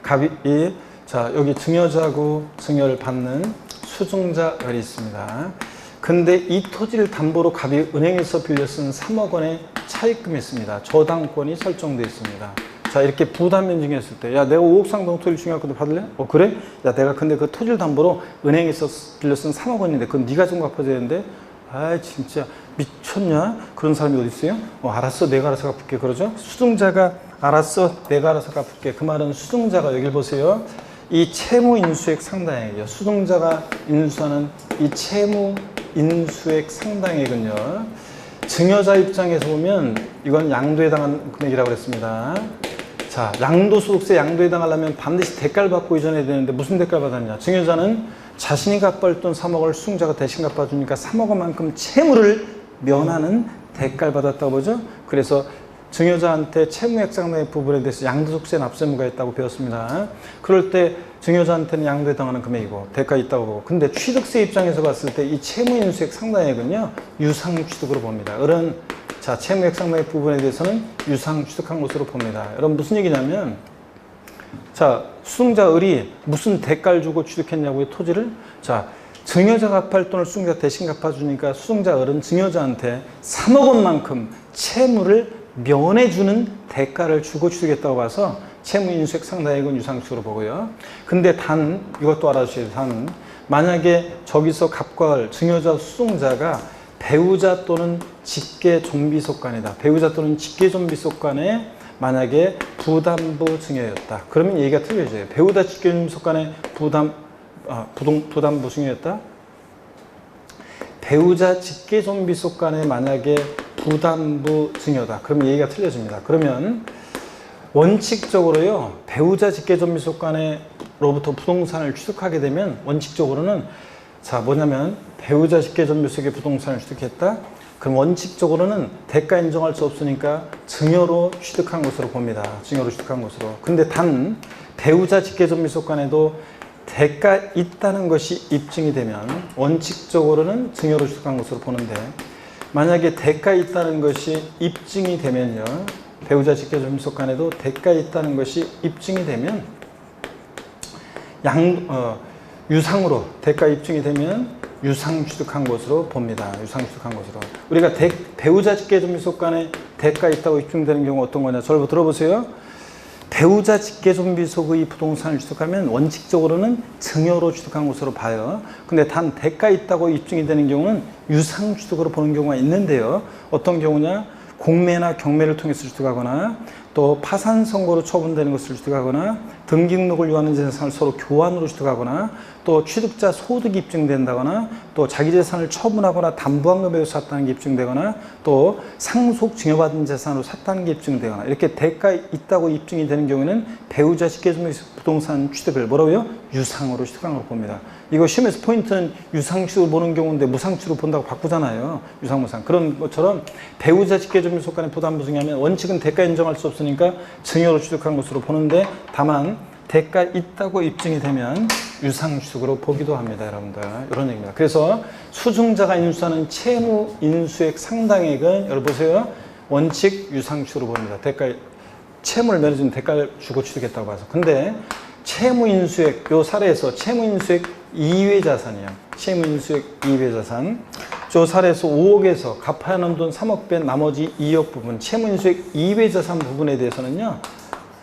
갑이 자, 여기 증여자고 증여를 받는 수증자 을이 있습니다. 근데 이 토지를 담보로 갑이 은행에서 빌려 쓴 3억 원의 차입금이 있습니다. 저당권이 설정되어 있습니다. 자, 이렇게 부담 인증했을 때, 야, 내가 5억 상당 토지를 증여할 건데 받을래? 그래? 야, 내가 근데 그 토지를 담보로 은행에서 빌려 쓴 3억 원인데, 그건 네가 좀 갚아야 되는데, 아, 진짜 미쳤냐? 그런 사람이 어디 있어요? 알았어, 내가 알아서 갚을게. 그러죠? 수증자가 알았어, 내가 알아서 갚을게. 그 말은 수증자가 여길 보세요. 이 채무 인수액 상당액이요. 수증자가 인수하는 이 채무 인수액 상당액은요. 증여자 입장에서 보면 이건 양도에 해당하는 금액이라고 그랬습니다. 자, 양도소득세 양도에 해당하려면 반드시 대가를 받고 이전해야 되는데 무슨 대가를 받았냐? 증여자는 자신이 갚을 돈 3억을 수증자가 대신 갚아주니까 3억 원만큼 채무를 면하는 대가를 받았다고 보죠. 그래서 증여자한테 채무액 상당의 부분에 대해서 양도소득세 납세무가 있다고 배웠습니다. 그럴 때 증여자한테는 양도에 해당하는 금액이고 대가 있다고 보고, 근데 취득세 입장에서 봤을 때 이 채무인수액 상당액은요 유상취득으로 봅니다. 을은 자, 채무액 상당의 부분에 대해서는 유상취득한 것으로 봅니다. 여러분 무슨 얘기냐면, 자, 수증자 을이 무슨 대가를 주고 취득했냐고요, 토지를? 자, 증여자가 갚을 돈을 수증자 대신 갚아주니까 수증자 을은 증여자한테 3억 원만큼 채무를 면해주는 대가를 주고 취득했다고 봐서 채무인수액 상당액은 유상취득으로 보고요. 근데 단, 이것도 알아주셔야 돼요. 단, 만약에 저기서 갑과 을, 증여자, 수증자가 배우자 또는 직계존비속간이다. 배우자 또는 직계존비속간에 만약에 부담부 증여였다. 그러면 얘기가 틀려져요. 배우자 직계존비속간에 부담부 증여였다. 배우자 직계존비속간에 만약에 부담부 증여다. 그러면 얘기가 틀려집니다. 그러면 원칙적으로요, 배우자 직계존비속간으로부터 부동산을 취득하게 되면 원칙적으로는 자, 뭐냐면 배우자 직계존비속에 부동산을 취득했다. 그럼 원칙적으로는 대가 인정할 수 없으니까 증여로 취득한 것으로 봅니다. 증여로 취득한 것으로. 근데 단 배우자 직계존비속간에도 대가 있다는 것이 입증이 되면 원칙적으로는 증여로 취득한 것으로 보는데, 만약에 대가 있다는 것이 입증이 되면요, 배우자 직계존비속간에도 대가 있다는 것이 입증이 되면 유상으로 대가 입증이 되면 유상 취득한 것으로 봅니다. 유상 취득한 것으로. 우리가 배우자 직계존비속간에 대가 있다고 입증되는 경우 어떤 거냐? 저를 들어보세요. 배우자 직계존비속의 부동산을 취득하면 원칙적으로는 증여로 취득한 것으로 봐요. 근데 단 대가 있다고 입증이 되는 경우는 유상 취득으로 보는 경우가 있는데요. 어떤 경우냐? 공매나 경매를 통해서 취득하거나 또 파산 선고로 처분되는 것을 취득하거나 등기등록을 요하는 재산을 서로 교환으로 취득하거나 또 취득자 소득이 입증된다거나 또 자기 재산을 처분하거나 담보한 금액으로 샀다는 게 입증되거나 또 상속 증여받은 재산으로 샀다는 게 입증되거나 이렇게 대가 있다고 입증이 되는 경우에는 배우자 직계존비속 부동산 취득을 뭐라고요? 유상으로 취득한 걸 봅니다. 이거 시험에서 포인트는 유상취득을 보는 경우인데 무상취득을 본다고 바꾸잖아요. 유상무상. 그런 것처럼 배우자 직계존비속 간의 부담부 증여하면 원칙은 대가 인정할 수 없으니까 증여로 취득한 것으로 보는데, 다만 대가 있다고 입증이 되면 유상취득으로 보기도 합니다. 여러분들. 이런 얘기입니다. 그래서 수증자가 인수하는 채무 인수액 상당액은 여러분 보세요. 원칙 유상취득으로 봅니다. 채무를 면해주는 대가를 주고 취득했다고 봐서. 근데 채무인수액, 요 사례에서 채무인수액 이외 자산이요. 채무인수액 이외 자산. 저 사례에서 5억에서 갚아야 하는 돈 3억 뺀 나머지 2억 부분, 채무인수액 이외 자산 부분에 대해서는요,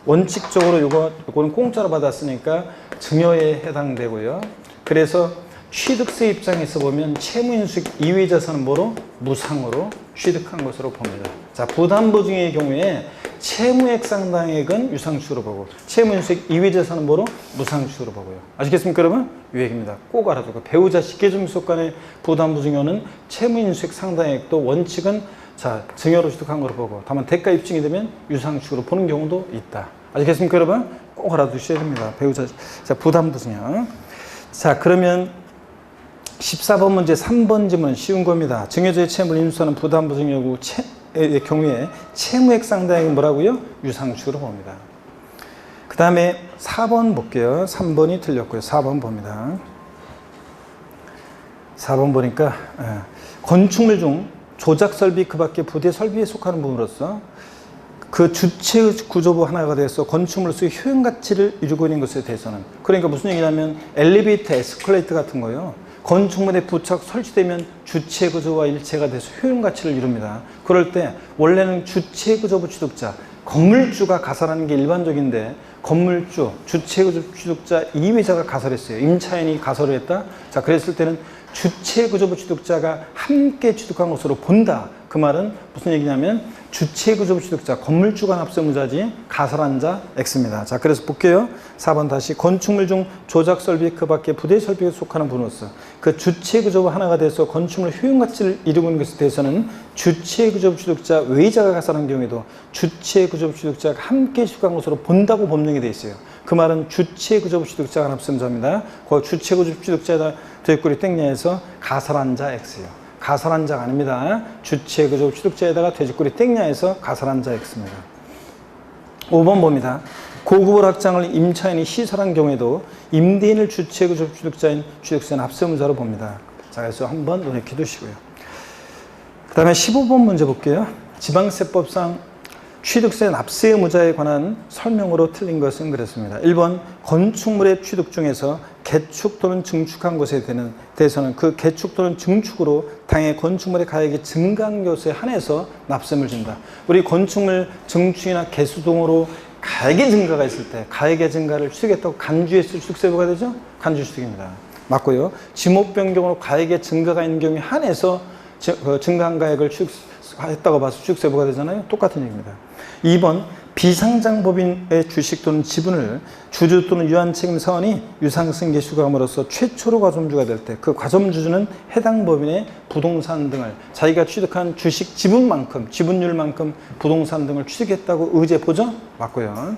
원칙적으로 요거는 공짜로 받았으니까 증여에 해당되고요. 그래서 취득세 입장에서 보면 채무인수액 이외 자산은 뭐로? 무상으로 취득한 것으로 봅니다. 자, 부담보증의 경우에 채무액 상당액은 유상취득으로 보고 채무인수액 이외 자산은 뭐로? 무상취득으로 보고요. 아시겠습니까, 여러분? 이 얘기입니다. 꼭 알아두고. 배우자 직계존비속 간의 부담보증여는 채무인수액 상당액도 원칙은 자, 증여로 취득한 걸로 보고 다만 대가 입증이 되면 유상취득으로 보는 경우도 있다. 아시겠습니까, 여러분? 꼭 알아두셔야 됩니다. 배우자 자, 부담보증여. 자, 그러면 14번 문제 3번 지문 쉬운 겁니다. 증여자의 채무를 인수하는 부담보증 여부의 경우에 채무액 상당액은 뭐라고요? 유상축으로 봅니다. 그 다음에 4번 볼게요. 3번이 틀렸고요. 4번 봅니다. 4번 보니까 건축물 중 조작 설비 그 밖에 부대 설비에 속하는 부분으로서 그 주체 구조부 하나가 돼서 건축물로서의 효용 가치를 이루고 있는 것에 대해서는, 그러니까 무슨 얘기냐면 엘리베이터, 에스컬레이터 같은 거요. 건축물에 부착 설치되면 주체 구조와 일체가 돼서 효용 가치를 이룹니다. 그럴 때 원래는 주체 구조부 취득자, 건물주가 가설하는 게 일반적인데 건물주, 주체 구조부 취득자 이외자가 가설했어요. 임차인이 가설을 했다. 자, 그랬을 때는 주체 구조부 취득자가 함께 취득한 것으로 본다. 그 말은 무슨 얘기냐면 주체 구조부 취득자, 건물주가 납세무자지 가설한 자 X입니다. 자, 그래서 볼게요. 4번 다시 건축물 중 조작 설비 그 밖에 부대 설비에 속하는 분으로서 그 주체 구조부 하나가 돼서 건축물 효용 가치를 이루고 있는 것에 대해서는 주체 구조부 취득자 외자가 가설한 경우에도 주체 구조부 취득자가 함께 취득한 것으로 본다고 법령이 되어 있어요. 그 말은 주체 구조부 취득자가 납세무자입니다. 그 주체 구조부 취득자에다 돼지꼬리 땡냐에서 가설한 자 X예요. 가설한 자가 아닙니다. 주체 구조부 취득자에다가 돼지꼬리 땡냐에서 가설한 자 X입니다. 5번 봅니다. 고급을 확장을 임차인이 시설한 경우에도 임대인을 주체 구조부 취득자인 취득세 납세무자로 봅니다. 자, 그래서 한번 눈에 기두시고요. 그 다음에 15번 문제 볼게요. 지방세법상 취득세 납세 의무자에 관한 설명으로 틀린 것은 그렇습니다. 1번 건축물의 취득 중에서 개축 또는 증축한 것에 대해서는 그 개축 또는 증축으로 당해 건축물의 가액이 증가한 것에 한해서 납세를 준다. 우리 건축물 증축이나 개수 등으로 가액의 증가가 있을 때 가액의 증가를 취득했다고 간주했을 취득세부가 되죠? 간주취득입니다. 맞고요. 지목 변경으로 가액의 증가가 있는 경우에 한해서 증가한 가액을 취득했다고 봐서 취득세부가 되잖아요. 똑같은 얘기입니다. 2번 비상장법인의 주식 또는 지분을 주주 또는 유한책임 사원이 유상승계 수감으로써 최초로 과점주가 될 때 그 과점주주는 해당 법인의 부동산 등을 자기가 취득한 주식 지분만큼, 지분율만큼 부동산 등을 취득했다고 의제 보죠? 맞고요.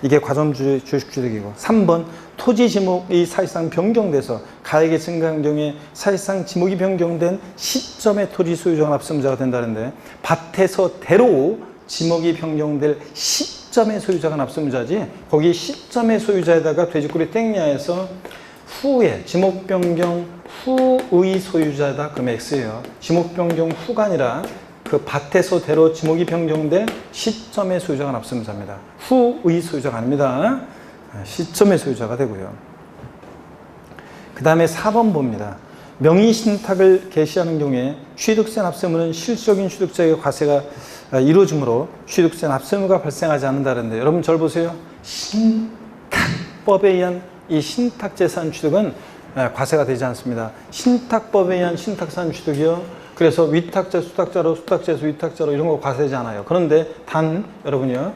이게 과점주의 주식 취득이고. 3번 토지 지목이 사실상 변경돼서 가액이 증가한 경우에 사실상 지목이 변경된 시점에 토지 소유자가 납세무자가 된다는데 밭에서 대로 지목이 변경될 시점의 소유자가 납세무자지 거기 시점의 소유자에다가 돼지꼬리 땡냐에서 후에 지목 변경 후의 소유자다 그러면 X예요. 지목 변경 후가 아니라 그 밭에서 대로 지목이 변경될 시점의 소유자가 납세무자입니다. 후의 소유자가 아닙니다. 시점의 소유자가 되고요. 그 다음에 4번 봅니다. 명의신탁을 개시하는 경우에 취득세 납세무는 실질적인 취득자의 과세가 이루어지므로 취득세 납세무가 발생하지 않는다는데 여러분 절 보세요. 신탁법에 의한 이 신탁재산 취득은 과세가 되지 않습니다. 신탁법에 의한 신탁산 취득이요. 그래서 위탁자, 수탁자로, 수탁자에서 위탁자로 이런 거 과세되지 않아요. 그런데 단 여러분요.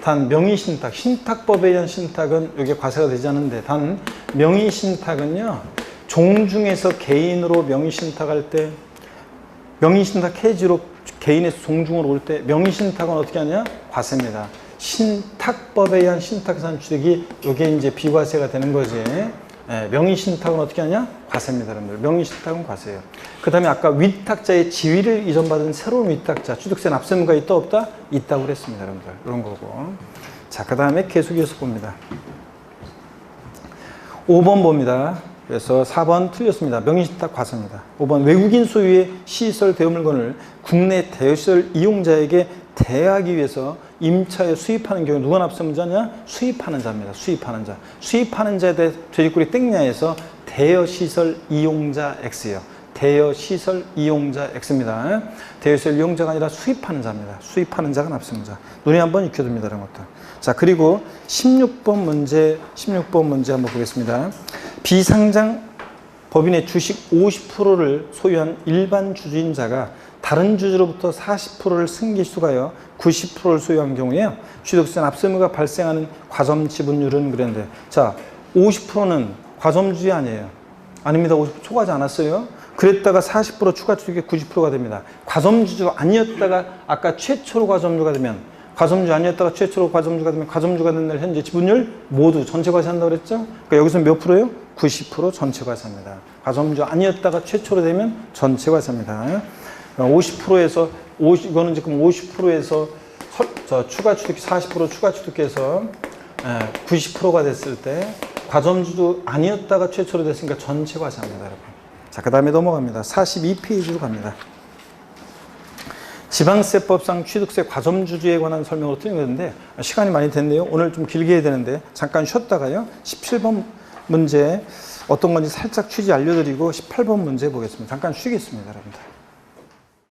단 명의신탁, 신탁법에 의한 신탁은 이게 과세가 되지 않는데 단 명의신탁은요. 종중에서 개인으로 명의신탁할 때 명의신탁 해지로 개인에서 종중으로 올 때 명의신탁은 어떻게 하냐? 과세입니다. 신탁법에 의한 신탁산 취득이 이게 이제 비과세가 되는 거지. 명의신탁은 어떻게 하냐? 과세입니다, 여러분들. 명의신탁은 과세예요. 그 다음에 아까 위탁자의 지위를 이전받은 새로운 위탁자, 취득세 납세무가 있다 없다? 있다고 그랬습니다, 여러분들. 이런 거고. 자, 그 다음에 계속해서 봅니다. 5번 봅니다. 그래서 4번 틀렸습니다. 명의신탁 과세입니다. 5번 외국인 소유의 시설 대여물건을 국내 대여시설 이용자에게 대여하기 위해서 임차에 수입하는 경우 누가 납세무자냐? 수입하는 자입니다. 수입하는 자. 수입하는 자에 대해 돼지꼬리 땡냐에서 대여시설 이용자 X예요. 대여시설 이용자 X입니다. 대여시설 이용자가 아니라 수입하는 자입니다. 수입하는 자가 납세무자. 눈에 한번 익혀둡니다. 이런 것도. 자, 그리고 16번 문제 한번 보겠습니다. 비상장 법인의 주식 50%를 소유한 일반 주주인자가 다른 주주로부터 40%를 승계수가여 90%를 소유한 경우에요. 취득세 납세무가 발생하는 과점 지분율은 그랬는데 자, 50%는 과점주의 아니에요. 아닙니다. 50% 초과하지 않았어요. 그랬다가 40% 추가 취득에 90%가 됩니다. 과점주주가 아니었다가 아까 최초로 과점주가 되면 과점주 아니었다가 최초로 과점주가 되면 과점주가 된 날 현재 지분율 모두 전체 과세한다고 그랬죠? 그러니까 여기서 몇 프로예요? 90% 전체 과세합니다. 과점주 아니었다가 최초로 되면 전체 과세입니다. 50%에서 이거는 지금 50%에서 추가 취득 40% 추가 취득해서 90%가 됐을 때 과점주도 아니었다가 최초로 됐으니까 전체 과세합니다, 여러분. 자, 그 다음에 넘어갑니다. 42페이지로 갑니다. 지방세법상 취득세 과점주주에 관한 설명으로 틀린 데 시간이 많이 됐네요. 오늘 좀 길게 해야 되는데 잠깐 쉬었다가요. 17번 문제 어떤 건지 살짝 취지 알려드리고 18번 문제 보겠습니다. 잠깐 쉬겠습니다, 여러분들.